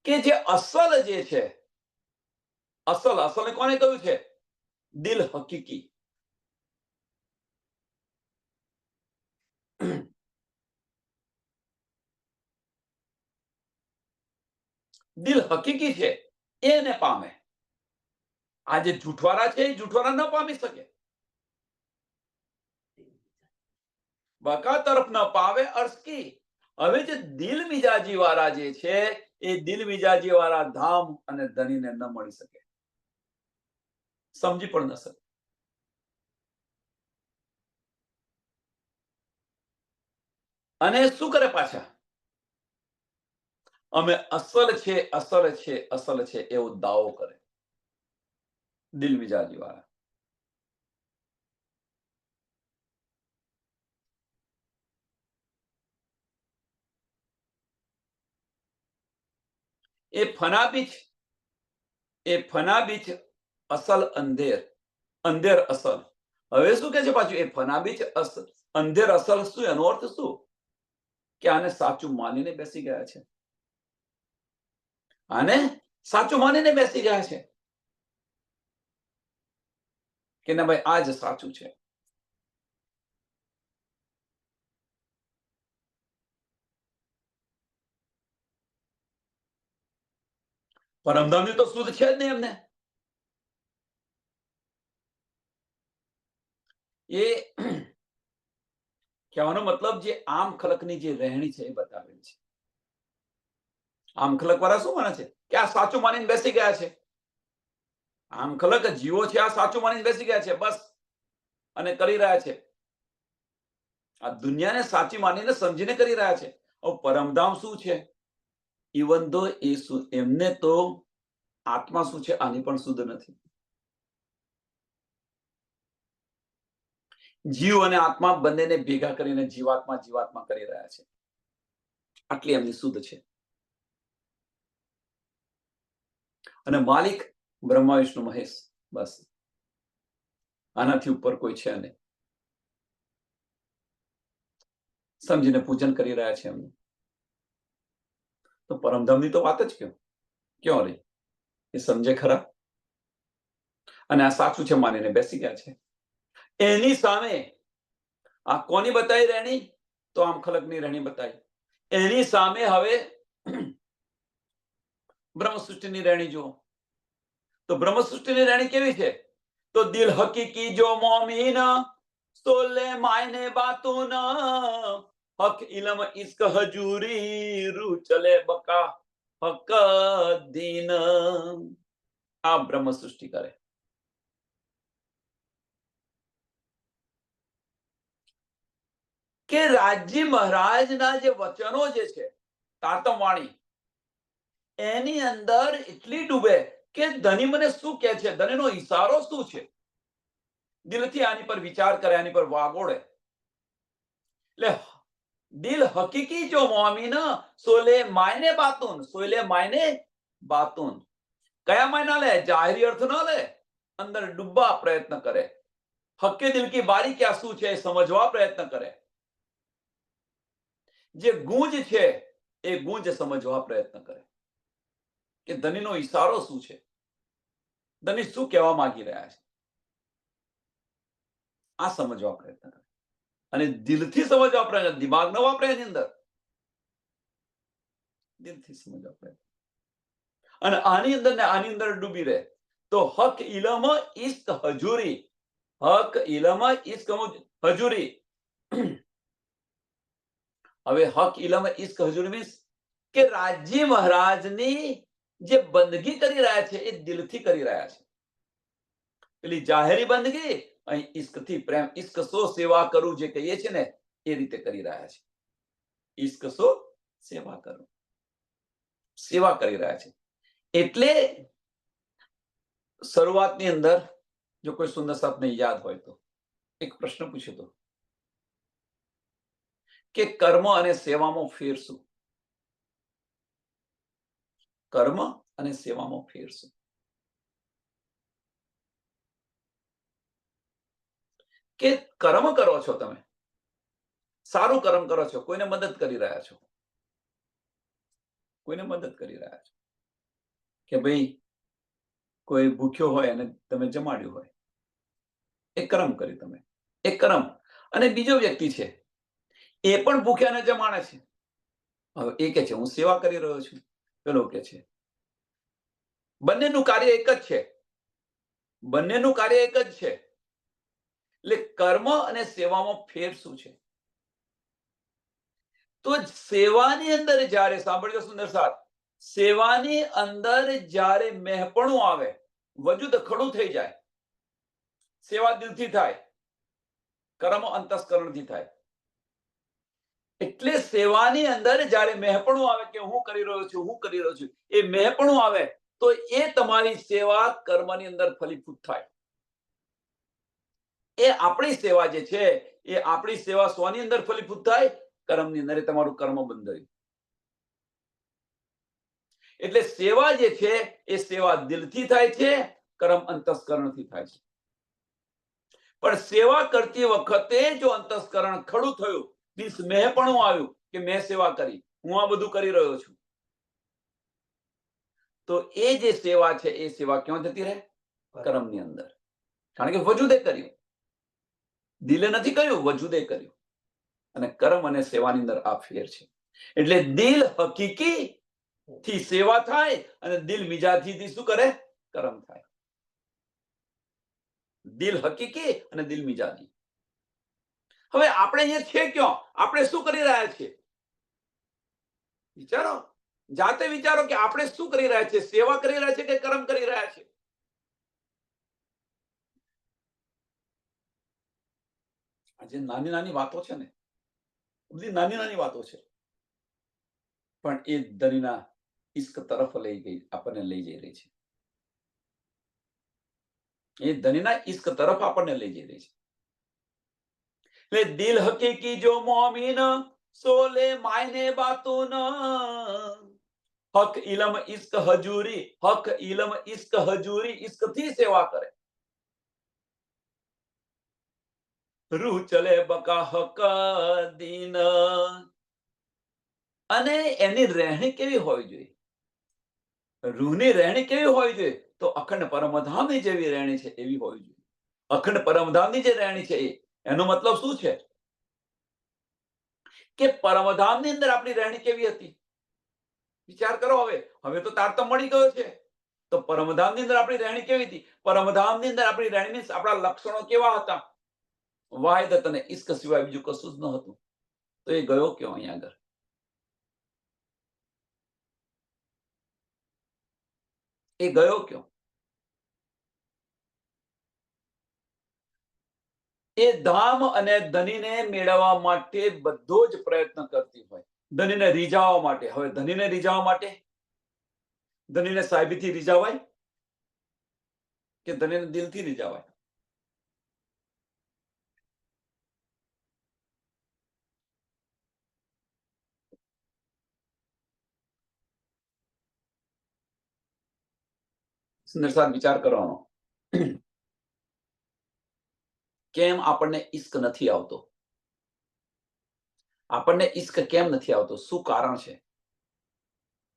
કે જે અસલ જે છે, અસલ કોને કહ્યું છે? દિલ હકીકી. દિલ હકીકી છે એને પામે. આ જે જૂઠવાળા છે એ જૂઠવાળા ન પામી શકે. બકા તરફ ન પાવે અર્શકી. હવે જે દિલ મિજાજી વાળા જે છે, એ દિલ મિજાજી વાળા ધામ અને ધનીને ન મળી શકે, સમજી પણ ન શકે. અને શું કરે પાછા? અમે અસલ છે એવો દાવો કરે દિલ મિજાજી વાળા. એ ફના બીચ અસલ અંધેર અસલ. હવે શું કે છે પાછું? એ ફના બીચ અંધેર અસલ. શું એનો અર્થ શું? કે આને સાચું માનીને બેસી ગયા છે. કે ના ભાઈ, આ જ સાચું છે. પરમધામની તો શુદ્ધ છે જ નહીં એમને. એ કહેવાનો મતલબ જે આમ ખલકની જે રહેણી છે એ બતાવેલી છે. આમ ખલક વાળા શું માને છે? કે આ સાચું માનીને બેસી ગયા છે. આમ ખલક જીવો છે, આ સાચું માનીને બેસી ગયા છે બસ, અને કરી રહ્યા છે. આ દુનિયાને સાચી માનીને સમજીને કરી રહ્યા છે. પરમધામ શું છે? ઇવન ધો એમને તો આત્મા શું છે આની પણ શુદ્ધ નથી. જીવ અને આત્મા બંનેને ભેગા કરીને જીવાત્મા કરી રહ્યા છે. આટલી એમની શુદ્ધ છે. અને માલિક બ્રહ્મા વિષ્ણુ મહેશ, બસ આનાથી ઉપર કોઈ છે નહીં. સમજીને પૂજન કરી રહ્યા છે એમનું. તો પરમધામની તો વાત જ ક્યાં રહી? એ સમજે ખરા? અને આ સાચું છે માનીને બેસી ગયા છે. એની સામે આ કોની બતાવી રહેણી? તો આમ ખલકની રહેણી બતાવી. એની સામે હવે બ્રહ્મસૃષ્ટિની રહેણી જુઓ. તો બ્રહ્મસૃષ્ટિની રહેણી કેવી છે? તો દિલ હકીકી જો મોમીન સોલે માયને બાતું હક ઇલમ ઇશ્ક હજૂરી રૂ ચલે બકા હક દીન. આ બ્રહ્મ સૃષ્ટિ કરે. કે રાજજી મહારાજના જે વચનો જે છે તાતમ વાણી, એની અંદર એટલી ડૂબે કે ધની મને શું કહે છે, ધનીનો ઈશારો શું છે, દિલથી આની પર વિચાર કરે, આની પર વાગોળે. એટલે દિલ હકીકી જો મોમીન સોલે માયને બાતુન, સોલે માયને બાતુન. કયા માયના લે? જાહેરી અર્થ ન લે, અંદર ડૂબવા પ્રયત્ન કરે. હક્કે દિલ કી બારીકિયા શું છે સમજવા પ્રયત્ન કરે. જે ગુંજ છે એ ગુંજ સમજવા પ્રયત્ન કરે કે ધનીનો ઈશારો શું છે, ધની શું કહેવા માંગી રહ્યા છે, આ સમજવા પ્રયત્ન કરે. અને દિલથી સમજવા પ્રયત્ન, દિમાગ ન વાપરે એની અંદર, દિલથી સમજવા પ્રયત્ન. અને આની અંદર ને આની અંદર ડૂબી રહે. તો હક ઇલમ ઇશ્ક હજૂરી, હક ઇલમ ઇશ્ક હજૂરી. હવે હક ઇલમ ઇશ્ક હજૂરી મીન્સ કે રાજજી મહારાજની જે બંદગી કરી રહ્યા છે એ દિલથી કરી રહ્યા છે. પેલી જાહેરી બંદગી અહીં ઇશ્કથી પ્રેમ, ઇશ્ક સો સેવા કરું જે કહીએ છીએ ને એ રીતે કરી રહ્યા છે. ઇશ્ક સો સેવા કરું, સેવા કરી રહ્યા છે. એટલે શરૂઆતની અંદર જો કોઈ સુંદર આપને યાદ હોય તો એક પ્રશ્ન પૂછ્યો હતો કે કર્મ અને સેવામાં ફેર શું? કર્મ અને સેવામાં ફેર શું? કે કર્મ કરો છો તમે, સારું કર્મ કરો છો, કોઈને મદદ કરી રહ્યા છો, કોઈને મદદ કરી રહ્યા છો, કે ભાઈ કોઈ ભૂખ્યો હોય અને તમે જમાડ્યું હોય, એ કર્મ કર્યું તમે, એ કર્મ. અને બીજો વ્યક્તિ છે એ પણ ભૂખ્યાને જમાડે છે. હવે એ કે છે હું સેવા કરી રહ્યો છું, પેલો કે છે. બંનેનું કાર્ય એક જ છે, બંનેનું કાર્ય એક જ છે. એટલે કર્મ અને સેવામાં ફેર શું છે? તો સેવાની અંદર જ્યારે, સાંભળજો સુંદર સાથ, સેવાની અંદર જ્યારે મહેપણું આવે, વજૂદ ખડું થઈ જાય, સેવા દિલથી થાય, કર્મ અંતસ્કરણથી થાય. એટલે સેવાની અંદર જ્યારે મહેપણું આવે કે હું કરી રહ્યો છું, હું કરી રહ્યો છું, એ મહેપણું આવે તો એ તમારી સેવા કર્મની અંદર ફલીભૂત થાય. એ આપણી સેવા જે છે એ આપણી સેવા સ્વની અંદર ફલીભૂત થાય, કર્મની અંદર તમારું કર્મ બંધાયું. એટલે સેવા જે છે એ સેવા દિલથી થાય છે, કર્મ અંતસ્કરણથી થાય છે. પણ સેવા કરતી વખતે જો અંતસ્કરણ ખડું થયું, મીન્સ મહેપણું આવ્યું કે મેં સેવા કરી, હું આ બધું કરી રહ્યો છું, તો એ જે સેવા છે એ સેવા ક્યાં જતી રહે? કર્મની અંદર. કારણ કે વજૂદે કર્યું, દિલે નથી કર્યું, વજૂદે કર્યું. અને કર્મ અને સેવાની અંદર આ ફેર છે. એટલે દિલ હકીકી થી સેવા થાય અને દિલ મિજાજી શું કરે? કર્મ થાય. દિલ હકીકી અને દિલ મિજાજી. હવે આપણે અહીંયા છે ક્યાં? આપણે શું કરી રહ્યા છીએ? વિચારો, જાતે વિચારો કે આપણે શું કરી રહ્યા છીએ? સેવા કરી રહ્યા છીએ કે કર્મ કરી રહ્યા છીએ? આ જે નાની નાની વાતો છે ને, બધી નાની નાની વાતો છે, પણ એ ધનીના ઇશ્ક તરફ આપણને લઈ જઈ રહી છે. એ ધનીના ઇશ્ક તરફ આપણને લઈ જઈ રહી છે. એટલે દિલ હકીકી જો મોમીન સોલે માયને બાતુન હક ઇલમ ઇશ્ક હજૂરી, હક ઇલમ ઇશ્ક હજૂરી, ઇશ્કથી સેવા કરે. રૂ ચલે બકા હક દીન. અને એની રહેણી કેવી હોવી જોઈએ? રૂહની રહેણી કેવી હોવી જોઈએ? તો અખંડ પરમધામની જેવી રહેણી છે એવી હોવી જોઈએ. અખંડ પરમધામની જે રહેણી છે એનો મતલબ શું છે? કે પરમધામની અંદર આપણી રહેણી કેવી હતી? વિચાર કરો. હવે તો તારતમ મળી ગયો છે. તો પરમધામની અંદર આપણી રહેણી કેવી હતી? પરમધામની અંદર આપણી રહેણી મીન્સ આપણા લક્ષણો કેવા હતા? વાયદત અને ઈશ્ક સિવાય બીજું કશું જ ન હતું. તો એ ગયો ક્યાં અહીંયા આગળ? એ ગયો ક્યાં? એ ધામ અને ધનીને મેળવવા માટે બધો જ પ્રયત્ન કરતી હોય. ધનીને રીઝાવવા માટે. હવે ધનીને રીઝાવવા માટે ધનીને સાહેબીથી રીઝાવાય કે ધનીને દિલથી રીઝાવાય? સુંદર સાહેબ, વિચાર કરવાનો. કેમ આપણને ઈશ્ક નથી આવતો? આપણને ઈશ્ક કેમ નથી આવતો? શું કારણ છે?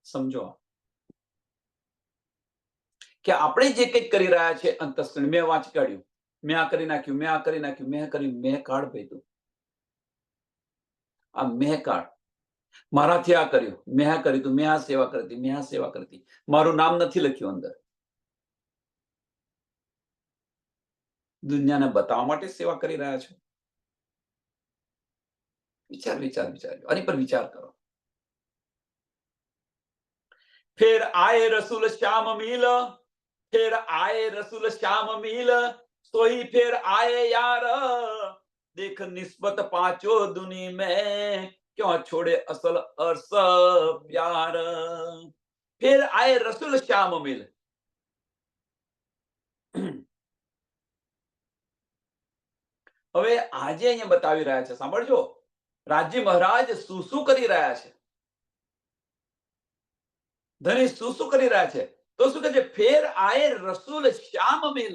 સમજો કે આપણે જે કંઈક કરી રહ્યા છે અંતસ્કરણ, મેં વાંચી કાઢ્યું, મેં આ કરી નાખ્યું, મેં આ કરી નાખ્યું, મેં કર્યું, મેં કાઢ ભેગું. આ મેં કાઢ. મારાથી આ કર્યું, મેં આ કર્યું તું, મેં આ સેવા કરતી, મેં આ સેવા કરતી. મારું નામ નથી લખ્યું અંદર. દુનિયાને બતાવવા માટે સેવા કરી રહ્યા છો. વિચાર વિચાર વિચાર આની પર વિચાર કરો. फिर आए रसूल श्याम मिल, फिर आए रसूल श्याम मिल, सोई फिर आए यार, देख निस्बत पांचों दुनी में, क्यों छोड़े असल अर्स प्यार. फिर आए रसूल श्याम मिल. હવે આજે અહીંયા બતાવી રહ્યા છે, સાંભળજો. રાજજી મહારાજ શું શું કરી રહ્યા છે, ધણી શું શું કરી રહ્યા છે? તો શું કહે છે? ફેર આયે રસૂલ શ્યામ મિલ.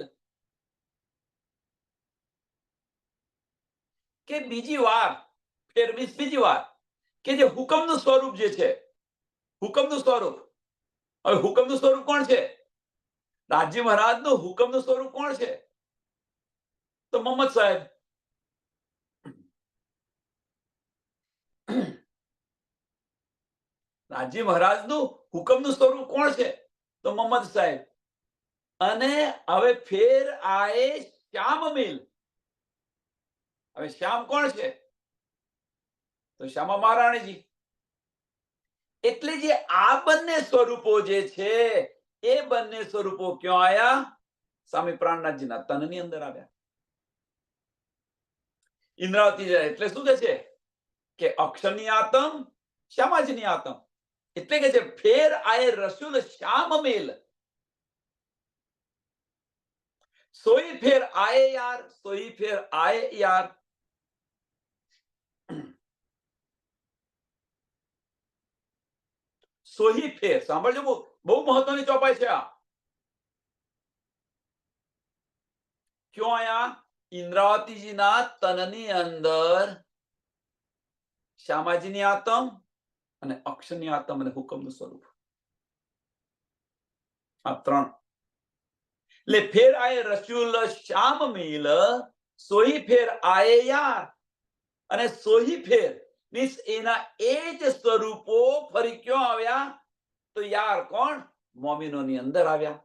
કે બીજી વાર, ફેર મીન્સ બીજી વાર, કે જે હુકમનું સ્વરૂપ જે છે, હુકમનું સ્વરૂપ. હવે હુકમનું સ્વરૂપ કોણ છે? રાજજી મહારાજનું હુકમનું સ્વરૂપ કોણ છે? તો મોહમ્મદ સાહેબ. રાજજી મહારાજનું હુકમનું સ્વરૂપ કોણ છે? તો મોહમ્મદ સાહેબ. અને હવે ફેર આયે શ્યામ મિલ. હવે શ્યામ કોણ છે? તો શ્યામા મહારાણીજી. એટલે જે આ બંને સ્વરૂપો જે છે એ બંને સ્વરૂપો ક્યાં આયા? સ્વામી પ્રાણનાથજીના તનની અંદર આવ્યા. ઇન્દ્રાવતી એટલે શું કે છે? કે અક્ષરની આતમ, શ્યામાજીની આતમ. એટલે કે છે ફેર આયે રસૂલ શ્યામ મિલ, સોઈ ફેર આયે યાર, સોઈ ફેર આયે યાર. સોહી ફેર, સાંભળજો, બહુ મહત્વની ચોપાઈ છે આ. ક્યાં આયા? ઇન્દ્રાવતીજીના તનની અંદર શ્યામાજીની આતમ અને અક્ષરની આતમ અને હુકમનું સ્વરૂપ. આ ત્રણ. એટલે ફેર આયે રસૂલ શ્યામ મિલ, સોહી ફેર આયે યાર. અને સોહી ફેર મીન્સ એના એ જ સ્વરૂપો ફરી ક્યાં આવ્યા? તો યાર કોણ? મોમિનોની અંદર આવ્યા.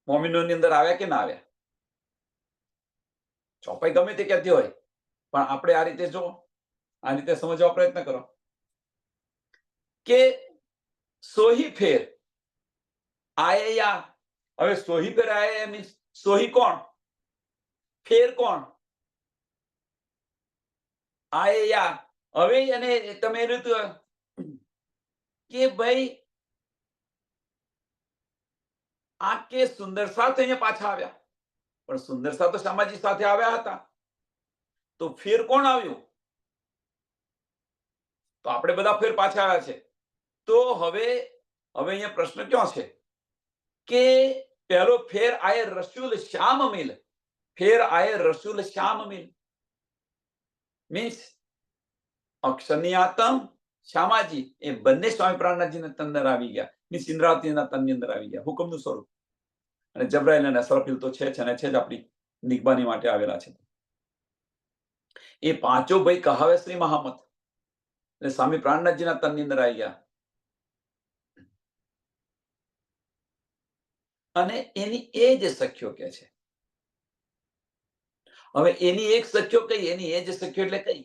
મોમિનોની અંદર આવ્યા કે ના આવ્યા? ચોપાઈ ગમે તે કહેતી હોય, પણ આપણે આ રીતે જો, આ રીતે સમજવા પ્રયત્ન કરો કે સોહી ફેર આયે યાર. હવે સોહી ફેર આયે મીન્સ સોહી કોણ? ફેર કોણ? આયે યાર. હવે એને તમે કે ભાઈ આ કે સુંદર સાથે અહીંયા પાછા આવ્યા, પણ સુંદર સા તો શ્યામાજી સાથે આવ્યા હતા. તો ફેર કોણ આવ્યું? તો આપણે બધા ફેર પાછા આવ્યા છે. તો હવે અહીંયા પ્રશ્ન ક્યાં છે? કે પહેલો ફેર આયે રસૂલ શ્યામ મિલ, ફેર આયે રસૂલ શ્યામ મિલ. મીન્સ અક્ષરની આતમ, શ્યામાજી એ બંને સ્વામી પ્રાણનાથજીના તન અંદર આવી ગયા. મીન્સ ઇન્દ્રાવતીના તનની અંદર આવી ગયા, હુકમનું સ્વરૂપ. અને જબ્રાઈલ અને અસરાફીલ તો છે જ અને છે જ આપણી નિગબાની માટે આવેલા છે. એ પાંચો ભાઈ કહાવે શ્રી મહામત એટલે સ્વામી પ્રાણનાથજીના તનની અંદર આવી ગયા. અને એની એ જ સખ્યો કે છે. હવે એની એક સખ્યો કઈ, એની એ જ સખ્યો એટલે કઈ?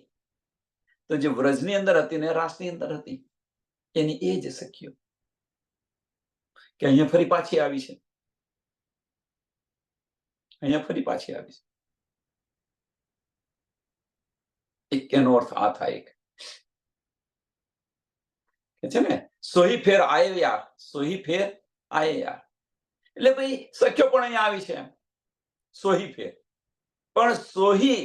તો જે વ્રજની અંદર હતી ને રાસની અંદર હતી, એની એ જ સખ્યો કે અહીંયા ફરી પાછી આવી છે, અહીંયા ફરી પાછી આવી છે. એક એનો અર્થ આ થાય કે છે ને સોહી ફેર આયે યાર, સોહી ફેર આયે યાર. એટલે ભાઈ સખ્યો પણ અહીંયા આવી છે એમ, સોહી ફેર. પણ સોહી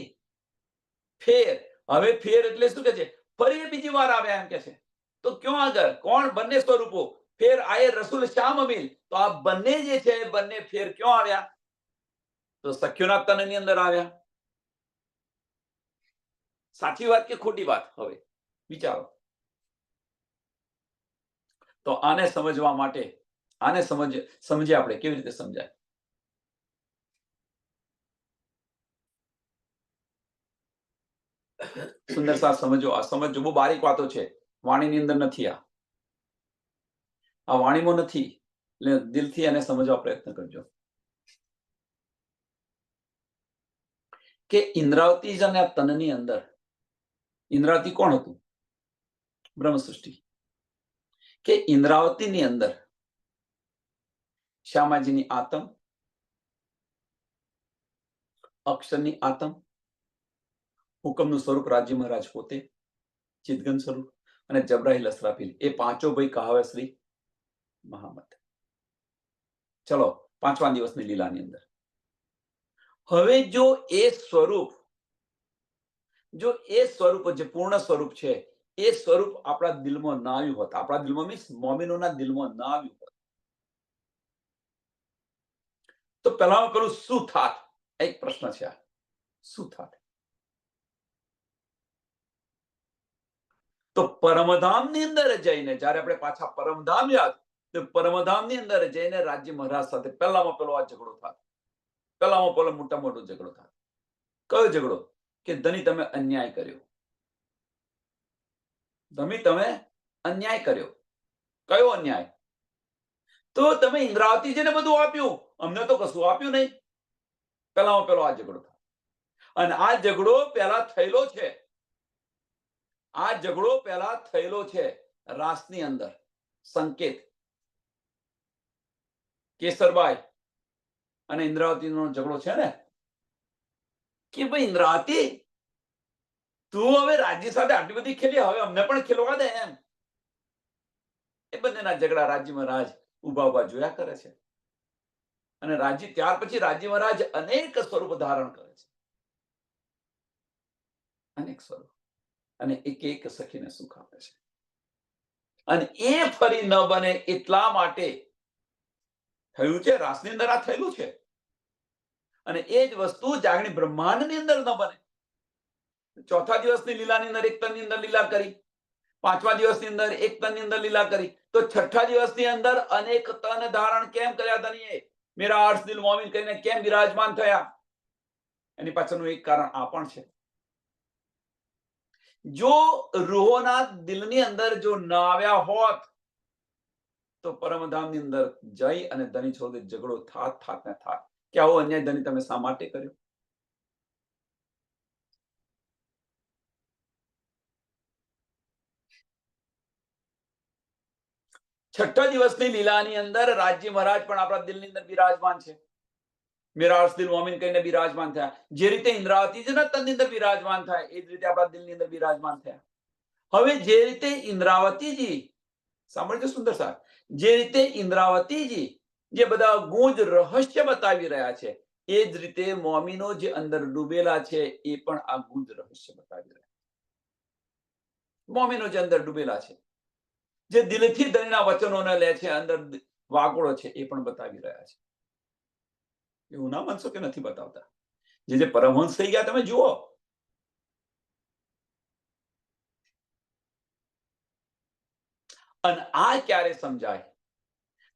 ફેર, હવે ફેર એટલે શું કે છે? ફરી બીજી વાર આવ્યા એમ કે છે. તો ક્યાં આગળ કોણ? બંને સ્વરૂપો. ફેર આયે રસૂલ શ્યામ અમીલ. તો આ બંને જે છે બંને ફેર ક્યાં આવ્યા? તો સખ્યોના તનની અંદર આવ્યા. સાચી વાત કે ખોટી વાત? હવે વિચારો. તો આને સમજવા માટે આને સમજે આપણે કેવી રીતે સમજાય? સુંદર સાર સમજો. આ સમજો, બહુ બારીક વાતો છે, વાણીની અંદર નથી. આ વાણીમાં નથી, એટલે દિલથી આને સમજવા પ્રયત્ન કરજો કે ઇન્દ્રાવતી અને આ તનની અંદર, ઇન્દ્રાવતી કોણ હતું? બ્રહ્મ સૃષ્ટિ. કે ઇન્દ્રાવતીની અંદર શ્યામાજીની આતમ, અક્ષરની આતમ, હુકમનું સ્વરૂપ રાજ્ય મહારાજ પોતે, ચિદગન સ્વરૂપ, અને જબ્રાઈલ અસરાફીલ, એ પાંચો ભાઈ કહાવે શ્રી મહામત. ચલો, 5મા દિવસની લીલાની અંદર હવે જો એ સ્વરૂપ જે પૂર્ણ સ્વરૂપ છે, એ સ્વરૂપ આપણા દિલમાં ના આવ્યું હોત, આપણા દિલમાં મીન્સ મોમિનોના દિલમાં ના આવ્યું હોત, તો પહેલામાં પેલું શું થાત? એક પ્રશ્ન છે. આ શું થાત? તો પરમધામની અંદર જઈને, જ્યારે આપણે પાછા પરમધામ યાદ, તો પરમધામની અંદર જઈને રાજ્ય મહારાજ સાથે પહેલામાં પેલો આ ઝઘડો થાત. પહેલામાં પેલો મોટા મોટો ઝઘડો થાત. કયો ઝઘડો? કે ધણી તમે અન્યાય કર્યો, તમે અન્યાય કર્યો. કયો અન્યાય? તો તમે ઇન્દ્રાવતીજીને બધું આપ્યું, અમને તો કશું આપ્યું નહીં. પહેલામાં પેલો આ ઝઘડો થાય. અને આ ઝઘડો પહેલા થયેલો છે, આ ઝઘડો પહેલા થયેલો છે રાસની અંદર. સંકેત કેસરબાઈ અને ઇન્દ્રાવતીનો ઝઘડો છે ને, કે ભાઈ ઇન્દ્રાવતી, તું હવે રાજ્ય સાથે આટલી બધી ખેલી, હવે અમને પણ ખેલવા દે એમ. એ બંનેના ઝઘડા રાજ્ય મહારાજ ઉભા જોયા કરે છે. અને ત્યાર પછી રાજ્ય મહારાજ અનેક સ્વરૂપ ધારણ કરે છે, અનેક સ્વરૂપ, અને એક એક સખીને સુખ આપે છે. અને એ ફરી ન બને એટલા માટે થયું છે, રાસની અંદર આ થયેલું છે. અને એ જ વસ્તુ જાગણી બ્રહ્માંડની અંદર ન બને. 4થા દિવસની લીલાની અંદર એક તનની અંદર લીલા કરી, 5મા દિવસની અંદર એક તનની અંદર લીલા કરી, તો 6ઠા દિવસની અંદર અનેક તન ધારણ કેમ કર્યા? ધણીએ મેરા આર્ષ દિલ મોમિન કરીને કેમ વિરાજમાન થયા? એની પાછળનું એક કારણ આ પણ છે. જો રૂહોના દિલની અંદર જો ના આવ્યા હોત, તો પરમધામની અંદર જઈ અને ધણી છોડે ઝઘડો થાત ને થાત કે આવો અન્યાય ધણી તમે શા માટે કર્યો? છઠ્ઠા દિવસની લીલાની અંદર રાજ્ય મહારાજ પણ આપણા દિલની અંદર બિરાજમાન છે. મેરા અર્ષ દિલ મોમિન કહીને બિરાજમાન થયા. જે રીતે ઇન્દ્રાવતીજીના તનની અંદર બિરાજમાન થાય, એ જ રીતે આપણા દિલની અંદર બિરાજમાન થયા. હવે જે રીતે ઇન્દ્રાવતીજી, સાંભળજો સુંદર સાહેબ, જે રીતે ઇન્દ્રાવતીજી જે બધા ગુંજ રહસ્ય બતાવી રહ્યા છે, એ જ રીતે મોમિનો જે અંદર ડૂબેલા છે, એ પણ આ ગુંજ રહસ્ય બતાવી રહ્યા છે. મોમિનો જે અંદર ડૂબેલા છે, જે દિલથી ધણીના વચનોને લે છે, અંદર વાગોળો છે, એ પણ બતાવી રહ્યા છે. એવું ના માનશો કે નથી બતાવતા. જે પરમહંસ થઈ ગયા, તમે જુઓ, આ ક્યારે સમજાય?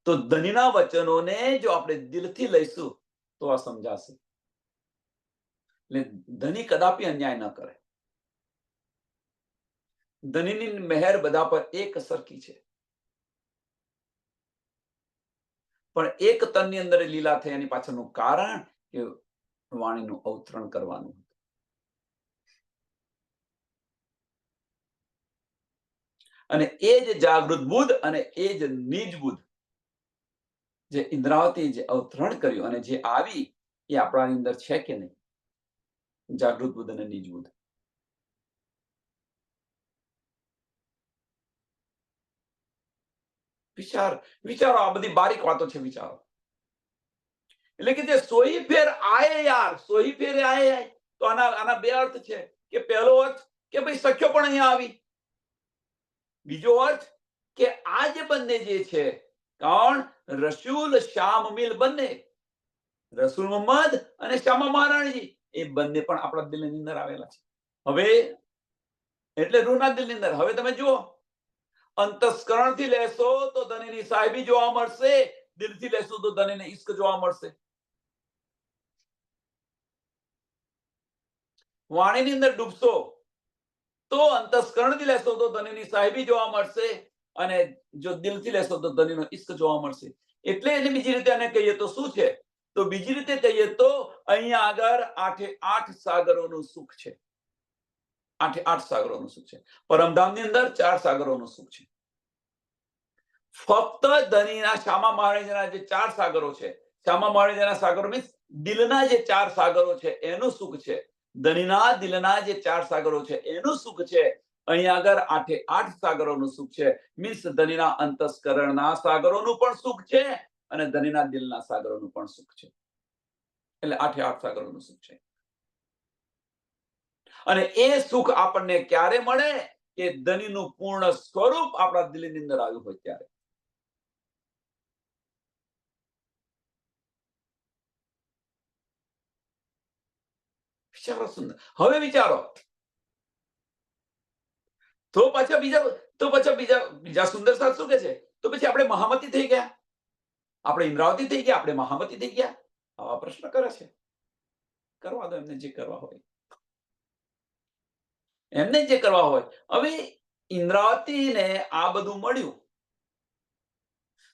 તો ધનીના વચનોને જો આપણે દિલથી લઈશું તો આ સમજાશે. એટલે ધની કદાપી અન્યાય ન કરે. ધનીની મહેર બધા પર એક સરખી છે, પણ એક તનની અંદર લીલા થઈ એની પાછળનું કારણ કે વાણીનું અવતરણ કરવાનું. અને એ જ જાગૃત બુદ્ધ અને એ જ નિજ બુદ્ધ જે ઇન્દ્રાવતી જે અવતરણ કર્યું અને જે આવી એ આપણાની અંદર છે કે નહીં? જાગૃત બુદ્ધ અને નિજ બુદ્ધ. વિચારો, આ બધી બારીક વાતો છે. વિચારો એટલે કે જે સોઈ ફેર આયે યાર, સોઈ ફેર આયે. તો આના બે અર્થ છે કે પહેલો અર્થ કે ભાઈ સખ્યો પણ અહીંયા આવી. બીજો અર્થ કે આ જે બંને જે છે, કોણ? રસૂલ શ્યામ મિલ બંને, રસૂલ મોહમ્મદ અને શ્યામા મહારાણીજી, એ બંને પણ આપણા દિલની અંદર આવેલા છે. હવે એટલે રૂના દિલની અંદર. હવે તમે જુઓ, અંતસ્કરણથી લેશો તો ધનીની સાહેબી જોવા મળશે, દિલથી લેશો તો ધનીને ઈશ્ક જોવા મળશે. વાણીની અંદર ડૂબશો તો અંતસ્કરણથી લેશો તો ધનીની સાહેબી જોવા મળશે, અને જો દિલથી લેશો તો ધનીનો ઈશ્ક જોવા મળશે. એટલે એને બીજી રીતે આને કહીએ તો શું છે? તો બીજી રીતે કહીએ તો અહીંયા આગળ આઠે આઠ સાગરોનું સુખ છે. આઠે આઠ સાગરોનું સુખ છે. પરમધામની અંદર 4 સાગરોનું સુખ છે. ફક્ત ધનીના શ્યામા મહારાજના જે 4 સાગરો છે, શ્યામા મહારાજના સાગરો મીન્સ દિલના જે 4 સાગરો છે એનું સુખ છે. ધનીના દિલના જે 4 સાગરો છે એનું સુખ છે. અહીંયા આગળ આઠે આઠ સાગરોનું સુખ છે. મીન્સ ધનીના અંતસ્કરણના સાગરોનું પણ સુખ છે અને ધનીના દિલના સાગરોનું પણ સુખ છે. એટલે આઠે આઠ સાગરોનું સુખ છે. અને એ સુખ આપણને ક્યારે મળે? કે ધનીનું પૂર્ણ સ્વરૂપ આપણા દિલની અંદર આવ્યું હોય ત્યારે. વિચારો સુંદર. હવે વિચારો, તો પાછા બીજા સુંદર સાથ શું કે છે? તો પછી આપણે મહામતી થઈ ગયા, આપણે ઇન્દ્રાવતી થઈ ગયા, આપણે મહામતી થઈ ગયા? આવા પ્રશ્ન કરે છે. કરવા દો એમને જે કરવા હોય, એમને જે કરવા હોય. હવે ઇન્દ્રાવતીને આ બધું મળ્યું,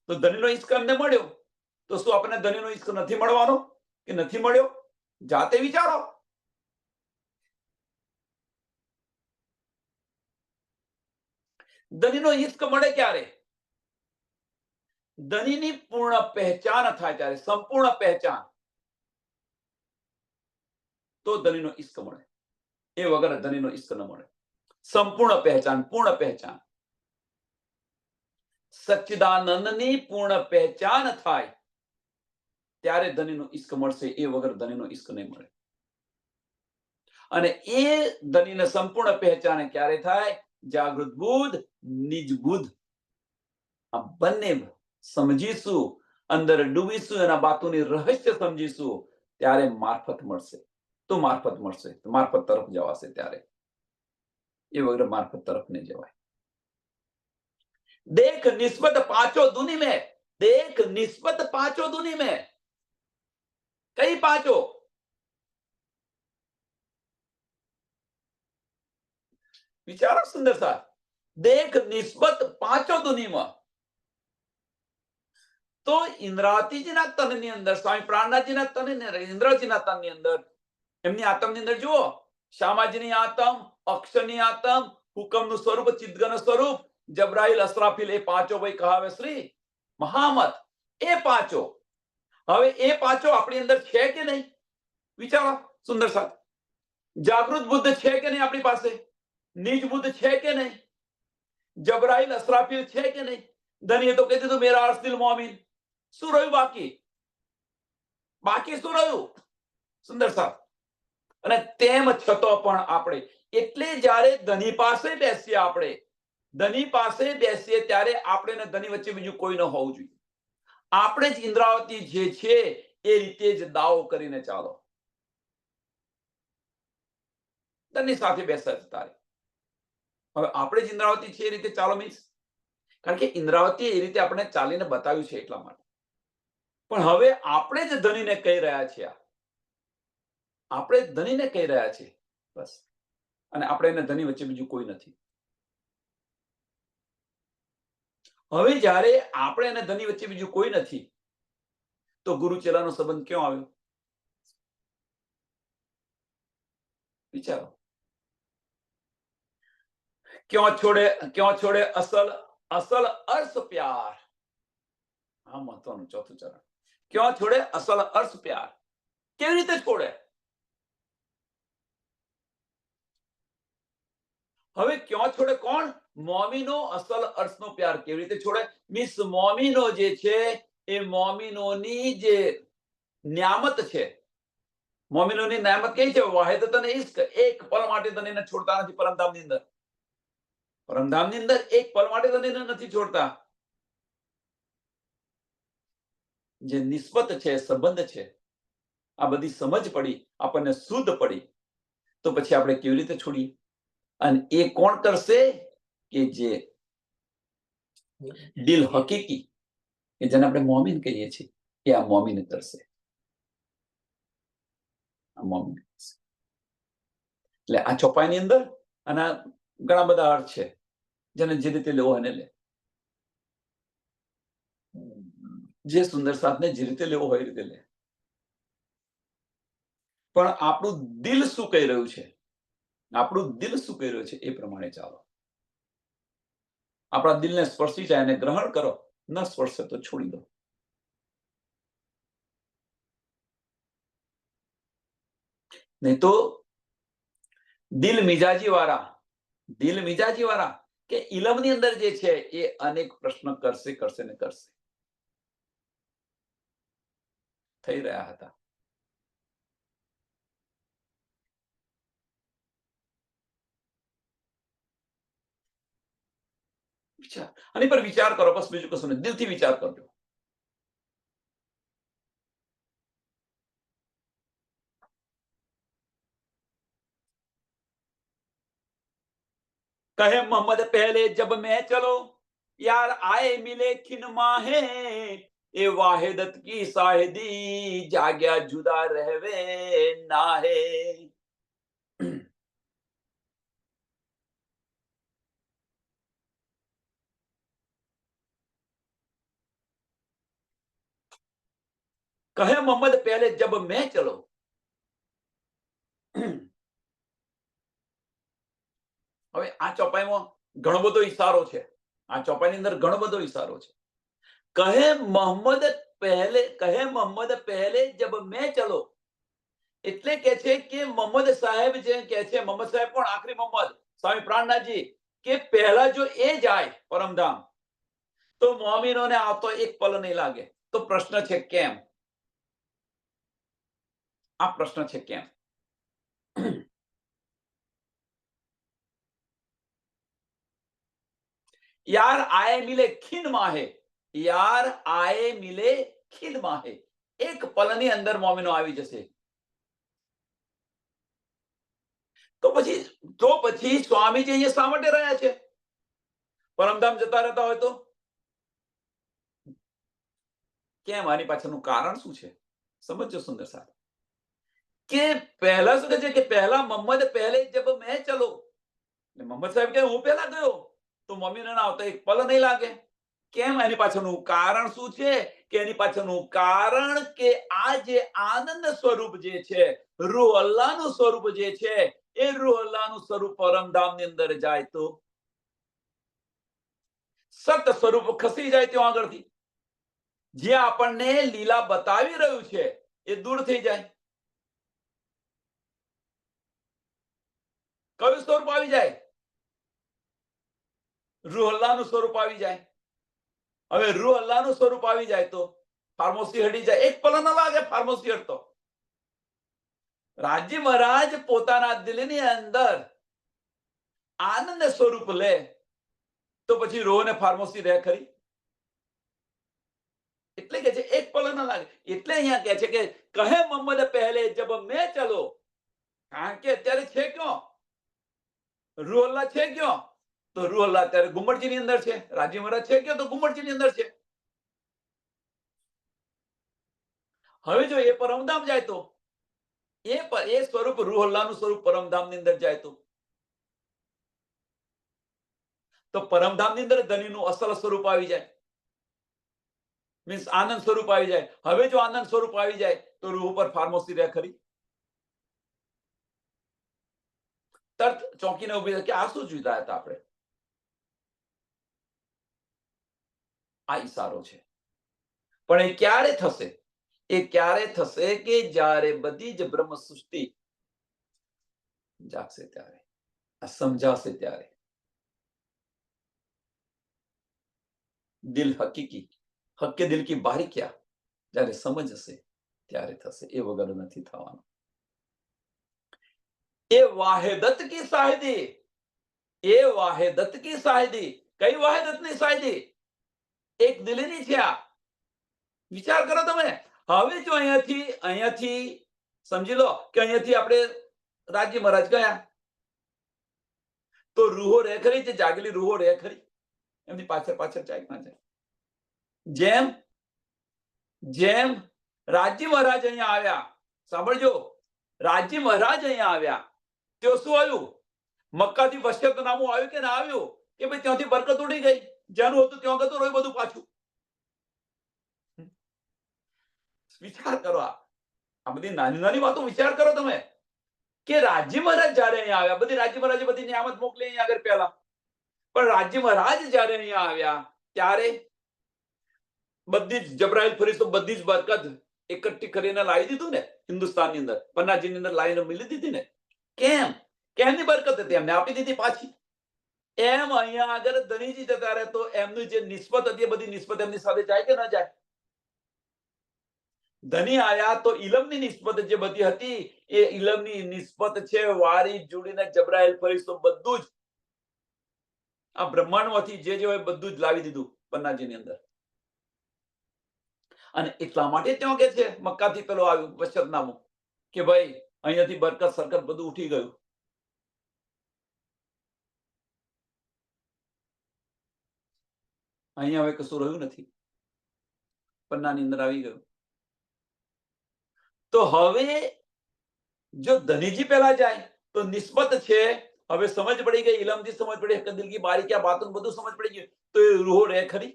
તો ધનીનો ઈશ્ક એમને મળ્યો, તો શું આપણને ધનીનો ઈશ્ક નથી મળવાનો કે નથી મળ્યો? જાતે વિચારો. ધનીનો ઈશ્ક મળે ક્યારે? ધનીની પૂર્ણ પહેચાન થાય ત્યારે, સંપૂર્ણ પહેચાન, તો ધનીનો ઈશ્ક મળે. એ વગર ધનીનો ઈશ્ક ન મળે. સંપૂર્ણ પહેચાન, પૂર્ણ પહેચાન, સચ્ચિદાનંદની પૂર્ણ પહેચાન થાય ત્યારે ધનીનો ઈશ્ક મળશે. એ વગર ધનીનો ઈશ્ક નહીં મળે. અને એ ધનીને સંપૂર્ણ પહેચાન ક્યારે થાય? જાગૃત બુદ્ધ, નિજ બુદ્ધ, આ બંને સમજીશું, અંદર ડૂબીશું, એના બાતોની રહસ્ય સમજીશું, ત્યારે મારફત મળશે. તો મારફત મળશે, મારફત તરફ જવાશે ત્યારે. એ વગર મારફત તરફ નહીં જવાય. देख निस्बत पांचों दुनी में, देख निस्बत पांचों दुनी में. कई पांचों? विचारो सुंदर सा. देख निस्बत पांचों दुनी में. તો ઇન્દ્રાવતીજીના તનની અંદર, સ્વામી પ્રાણનાથજીના તનની અંદર, ઇન્દ્રજીના તનની અંદર, એમની આત્મની અંદર જુઓ, શ્યામાજીની આત્મ, અક્ષરની આત્મ, હુકમનું સ્વરૂપ, ચિદઘન સ્વરૂપ, જબરાઈલ, અસરાફીલ, એ પાંચો ભાઈ કહાવે શ્રી મહામત. એ પાંચો, હવે એ પાંચો આપણી અંદર છે કે નહીં? વિચારો સુંદર સાથ. જાગૃત બુદ્ધ છે કે નહીં આપણી પાસે? નિજ બુદ્ધ છે કે નહીં? જબરાઈલ, અસરાફીલ છે કે નહીં? ધનીએ તો કહી દીધું મેરા અર્શ દિલ મોમિન. શું રહ્યું બાકી? બાકી શું રહ્યું? સુંદર સાથ. અને તેમ છતાં પણ આપણે, એટલે જ્યારે ધની પાસે બેસીએ, આપણે ધની પાસે બેસીએ ત્યારે આપણે ને ધની વચ્ચે બીજું કોઈ ન હોવું જોઈએ. આપણે જ ઇન્દ્રાવતી જે છે એ રીતે જ દાવો કરીને ચાલો. ધની સાથે બેસે તારે. હવે આપણે જ ઇન્દ્રાવતી છે એ રીતે ચાલો મીન્સ કારણ કે ઇન્દ્રાવતીએ એ રીતે આપણે ચાલીને બતાવ્યું છે એટલા માટે. પણ હવે આપણે જ ધણીને કહી રહ્યા છીએ, આપણે જ ધણીને કહી રહ્યા છીએ બસ. અને આપણે એને ધણી વચ્ચે બીજું કોઈ નથી. હવે જ્યારે આપણે અને ધણી વચ્ચે બીજું કોઈ નથી, તો ગુરુ ચેલાનો સંબંધ ક્યાં આવ્યો? વિચારો. ક્યાં છોડે અસલ અર્થ પ્યાર. આ મહત્વનું ચોથું ચરણ. ક્યાં છોડે અસલ અર્થ પ્યાર. કેવી રીતે છોડે? હવે ક્યાં છોડે કોણ? મોમીનો અસલ અર્થનો પ્યાર કેવી રીતે છોડે? મીન્સ મોમીનો જે છે એ મોમીનોની જે ન્યામત છે, મોમીનોની ન્યામત કઈ છે? વાહિદત અને ઇશ્ક. એક પલ માટે તને એને છોડતા નથી પરમધામની અંદર. પરમધામની અંદર એક પલ માટે તને એને નથી છોડતા. જે નિસ્બત છે, સંબંધ છે, આ બધી સમજ પડી, આપણને શુદ્ધ પડી, તો પછી આપણે કેવી રીતે છોડીએ? અને એ કોણ કરશે? કે જે દિલ હકીકી, કે જેને આપણે મોમીન કહીએ છીએ, એ આ મોમીન કરશે. આ મોમીન કરશે. એટલે આ ચોપાઈની અંદર આના ઘણા બધા અર્થ છે, જેને જે રીતે લેવો એને લે. જે સુંદર સાથને જે રીતે લેવો હોય એ રીતે લે. પણ આપણું દિલ શું કહી રહ્યું છે, આપણું દિલ શું કહી રહ્યું છે એ પ્રમાણે ચાલો. આપણા દિલને સ્પર્શી જાય અને ગ્રહણ કરો, ન સ્પર્શે તો છોડી દો. નહીં તો દિલ મિજાજી વાળા કે ઇલમની અંદર જે છે એ અનેક પ્રશ્ન કરશે ને કરશે. થઈ રહ્યા હતા. વિચાર, આની પર વિચાર કરો, બસ બીજું કશું નહીં. દિલથી વિચાર કરજો. कहे मोहम्मद पहले जब मैं चलो यार आए मिले खिन माहे ए वाहिदत की शाहिदी जाग्या जुदा रहवे नाहे. कहे मोहम्मद पहले जब मैं चलो. હવે આ ચોપાઈમાં ઘણો બધો ઈશારો છે. આ ચોપાઈની અંદર ઘણો બધો ઈશારો છે. કહે મોહમ્મદ પહેલે જબ મેં ચલો, એટલે કે છે કે મોહમ્મદ સાહેબ જે કે છે, મોહમ્મદ સાહેબ પણ આખરી મોહમ્મદ સ્વામી પ્રાણનાથજી, કે પહેલા જો એ જાય પરમધામ તો મોમીનોને આવતો એક પલ નહીં લાગે. તો પ્રશ્ન છે કેમ? આ પ્રશ્ન છે કેમ? यार आए मिले खिन माहे, यार आए मिले खिन माहे. એક પલની અંદર મોમીનો આવી જશે. તો પછી સ્વામીજી અહીંયા શા માટે રહ્યા છે? પરમધામ જતા રહેતા હોય તો કેમ? આની પાછળનું કારણ શું છે? સમજો સુંદર સાહેબ. કે પહેલા શું કહે છે કે પહેલા મોહમ્મદ પહેલે જબ મેં ચલો. મોહમ્મદ સાહેબ કે હું પહેલા ગયો તો મમ્મીને ના આવતા એક પલ નહીં લાગે. કેમ? એની પાછળનું કારણ શું છે? કે એની પાછળનું કારણ કે આ જે આનંદ સ્વરૂપ જે છે, રૂહ અલ્લાહનું સ્વરૂપ જે છે, એ રૂહ અલ્લાહનું સ્વરૂપ પરમધામની અંદર જાય તો સત સ્વરૂપ ખસી જાય ત્યાં આગળથી. જે આપણને લીલા બતાવી રહ્યું છે એ દૂર થઈ જાય. કયું સ્વરૂપ આવી જાય? રૂહ અલ્લાહનું સ્વરૂપ આવી જાય. હવે રૂહ અલ્લાહનું સ્વરૂપ આવી જાય તો ફાર્મસી હટી જાય. એક પલ ન લાગે ફાર્મસી હટતો. રાજી મહારાજ પોતાના દિલની અંદર આનંદ સ્વરૂપ લે તો પછી રોહ ને ફાર્મસી રહે ખરી? એટલે કે છે એક પલ ન લાગે. એટલે અહીંયા કહે છે કે કહે મોહમ્મદ પહેલે જબ મેં ચલો. કારણ કે અત્યારે છે ક્યાં? રૂહ અલ્લાહ છે ક્યાં? તો રૂહલ્લા અત્યારે ગુમ્મટજીની અંદર છે. રાજી મહારાજ છે કે તો ગુમ્મટજીની અંદર છે. હવે જો એ પરમધામ જાય તો એ સ્વરૂપ રૂહલ્લાનું સ્વરૂપ પરમધામની અંદર જાય તો પરમધામની અંદર ધનીનું અસલ સ્વરૂપ આવી જાય, મીન્સ આનંદ સ્વરૂપ આવી જાય. હવે જો આનંદ સ્વરૂપ આવી જાય તો રૂહ ઉપર ફાર્મસી રહે ખરી? તરત ચોંકીને ઉભી થાય કે આ શું જોઈતા હતા આપણે? આ ઈશારો છે. પણ એ ક્યારે થશે? એ ક્યારે થશે કે જ્યારે બધી જ બ્રહ્મ સૃષ્ટિ જાગશે ત્યારે, આ સમજાશે ત્યારે. દિલ હકીકી, હક્કે દિલ કી બારીકિયા જ્યારે સમજશે ત્યારે થશે, એ વગર નથી થવાનું. એ વાહેદત કી શાહિદી, એ વાહેદત કી શાહિદી. કઈ વાહેદતની શાહિદી? એક દિલની છે આ. વિચાર કરો તમે. હવે જો અહીંયાથી સમજી લો કે અહીંયાથી આપણે રાજી મહારાજ ગયા તો રૂહો રહે ખરી? જે જાગેલી રૂહો રહે ખરી? એમની પાછળ પાછળ જાય ના જાય? જેમ રાજી મહારાજ અહીંયા આવ્યા, સાંભળજો, રાજી મહારાજ અહીંયા આવ્યા તો શું આવ્યું? મક્કાથી વસિયતનામું આવ્યું કે ના આવ્યું? કે ભાઈ ત્યાંથી બરકત ઉડી ગઈ, જ્યાંનું હતું ત્યાં ગતું રહ્યું બધું પાછું. વિચાર કરો, આ બધી નાની નાની વાતો વિચાર કરો તમે કે રાજી મહારાજ જયારે અહીંયા આવ્યા, બધી રાજી મહારાજે બધી નિયામત મોકલી અહીંયા આગળ પહેલા, પણ રાજી મહારાજ જયારે અહીંયા આવ્યા ત્યારે બધી જ જબરાઈલ ફરીસ્તો બધી જ બરકત એકઠી કરીને લાવી દીધું ને હિન્દુસ્તાનની અંદર, પન્નાજીની અંદર લાવીને મિલી દીધી ને. કેમની બરકત હતી? એમને આપી દીધી પાછી. એમ અહીંયા આગળ ધનીજી જતા રહે તો એમની જે નિસ્બત હતી એ બધી નિસ્બત એમની સાથે જાય કે ન જાય? ધની આયા તો ઇલમની નિસ્બત જે બધી હતી એ ઇલમની નિસ્બત છે, વારી જોડીને જબરાઈલ ફરીસ્તો બધું જ આ બ્રહ્માંડમાંથી જે હોય બધું જ લાવી દીધું પન્નાજીની અંદર. અને એટલા માટે ત્યાં કે છે મક્કાથી પેલો આવ્યું વસિયતનામું કે ભાઈ અહીંયાથી બરકત સરકત બધું ઉઠી ગયું. અહીંયા હવે કશું રહ્યું નથી, પન્નાની અંદર આવી ગયું. તો હવે જો ધનીજી પહેલા જાય તો નિસ્બત છે, હવે સમજ પડી ગઈ, ઇલમથી સમજ પડી, દિલ કી બારીકિયા બાતોન બધું સમજ પડી ગયું, તો એ રૂહો રહે ખરી?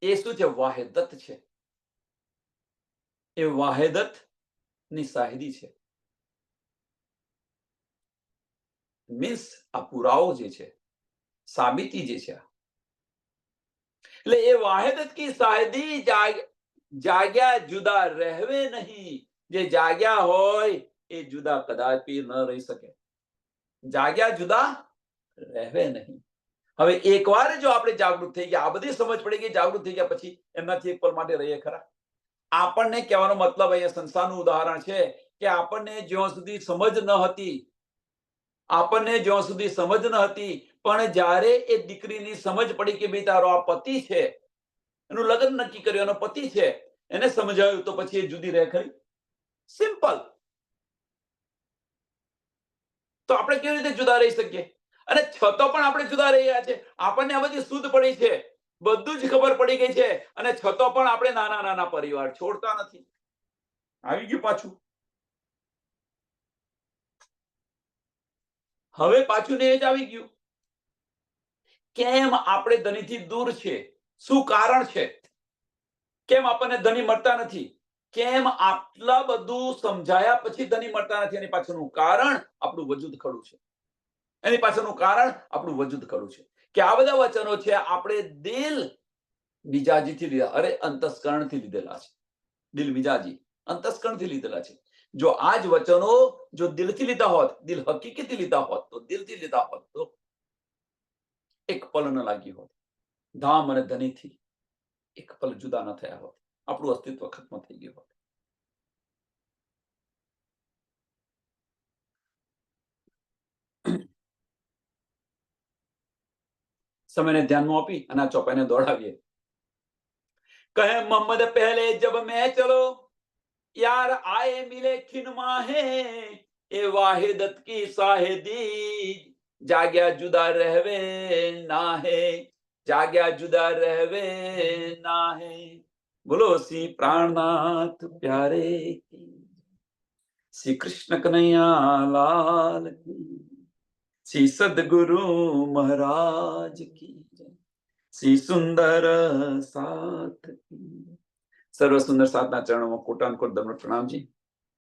એ શું છે? વાહેદત છે. એ વાહેદત ની શાહિદી છે. મીન્સ આ પુરાવો જે છે, સાબિતી જે છે, એટલે એ વાહેદત કી શાહિદી જાગ્યા જુદા રહેવે નહીં. જે જાગ્યા હોય એ જુદા કદાપી ન રહી શકે. જાગ્યા જુદા રહેવે નહીં. હવે એકવાર જો આપણે જાગૃત થઈ ગયા, આ બધી સમજ પડી ગઈ, જાગૃત થઈ ગયા પછી એમનાથી એક પલ માટે રહીએ ખરા? આપણને કહેવાનો મતલબ અહીંયા સંસારનું ઉદાહરણ છે કે આપણને જ્યાં સુધી સમજ ન હતી, પણ જ્યારે એ દીકરીની સમજ પડી કે ભાઈ તારો આ પતિ છે, એનું લગ્ન નક્કી કર્યું, એનો પતિ છે, એને સમજાયું તો પછી એ જુદી રહે ખરી? સિમ્પલ. તો આપણે કેવી રીતે જુદા રહી શકીએ? અને છતાં પણ આપણે જુદા રહ્યા છે. આપણને આ બધી શુદ્ધ પડી છે, બધું જ ખબર પડી ગઈ છે, અને છતાં પણ આપણે નાના નાના પરિવાર છોડતા નથી. આવી ગયું પાછું. હવે પાછું ને જ આવી ગયું. કેમ આપણે ધનીથી દૂર છે? શું કારણ છે? કેમ આપણને ધની મળતા નથી? કેમ આટલા બધું સમજાયા પછી ધની મળતા નથી? એની પાછળનું કારણ આપણું વજૂદ ખડું છે. એની પાછળનું કારણ આપણું વજૂદ ખડું છે કે આ બધા વચનો છે આપણે દિલ મિજાજીથી લીધા, અરે અંતસ્કરણથી લીધેલા છે. દિલ મિજાજી અંતસ્કરણથી લીધેલા છે. જો આ જ વચનો જો દિલથી લીધા હોત, દિલ હકીકીથી લીધા હોત, તો દિલથી લીધા હોત તો એક પલ ન લાગી હોત. ધામ અને ધનીથી એક પલ જુદા ન થયા હોત, આપણું અસ્તિત્વ ખત્મ થઈ ગયું હોત. સમયને ધ્યાનમાં આપી અને આ ચોપાઈને દોડાવીએ. કહે મોહમ્મદ પહેલે જબ મેં ચલો यार आए मिले खिन माहे ए वाहिदत की साहिदी જાગ્યા જુદા રહેવે નાહે, જાગ્યા જુદા રહેવે નાહે, બોલો શ્રી પ્રાણનાથ પ્યારે કી, શ્રી કૃષ્ણ કનૈયા લાલ કી, શ્રી સદગુરુ મહારાજ કી જય, શ્રી સુંદર સાથ કી, સર્વ સુંદર સાથના ચરણોમાં કોટાન કોટ દંડ પ્રણામજી।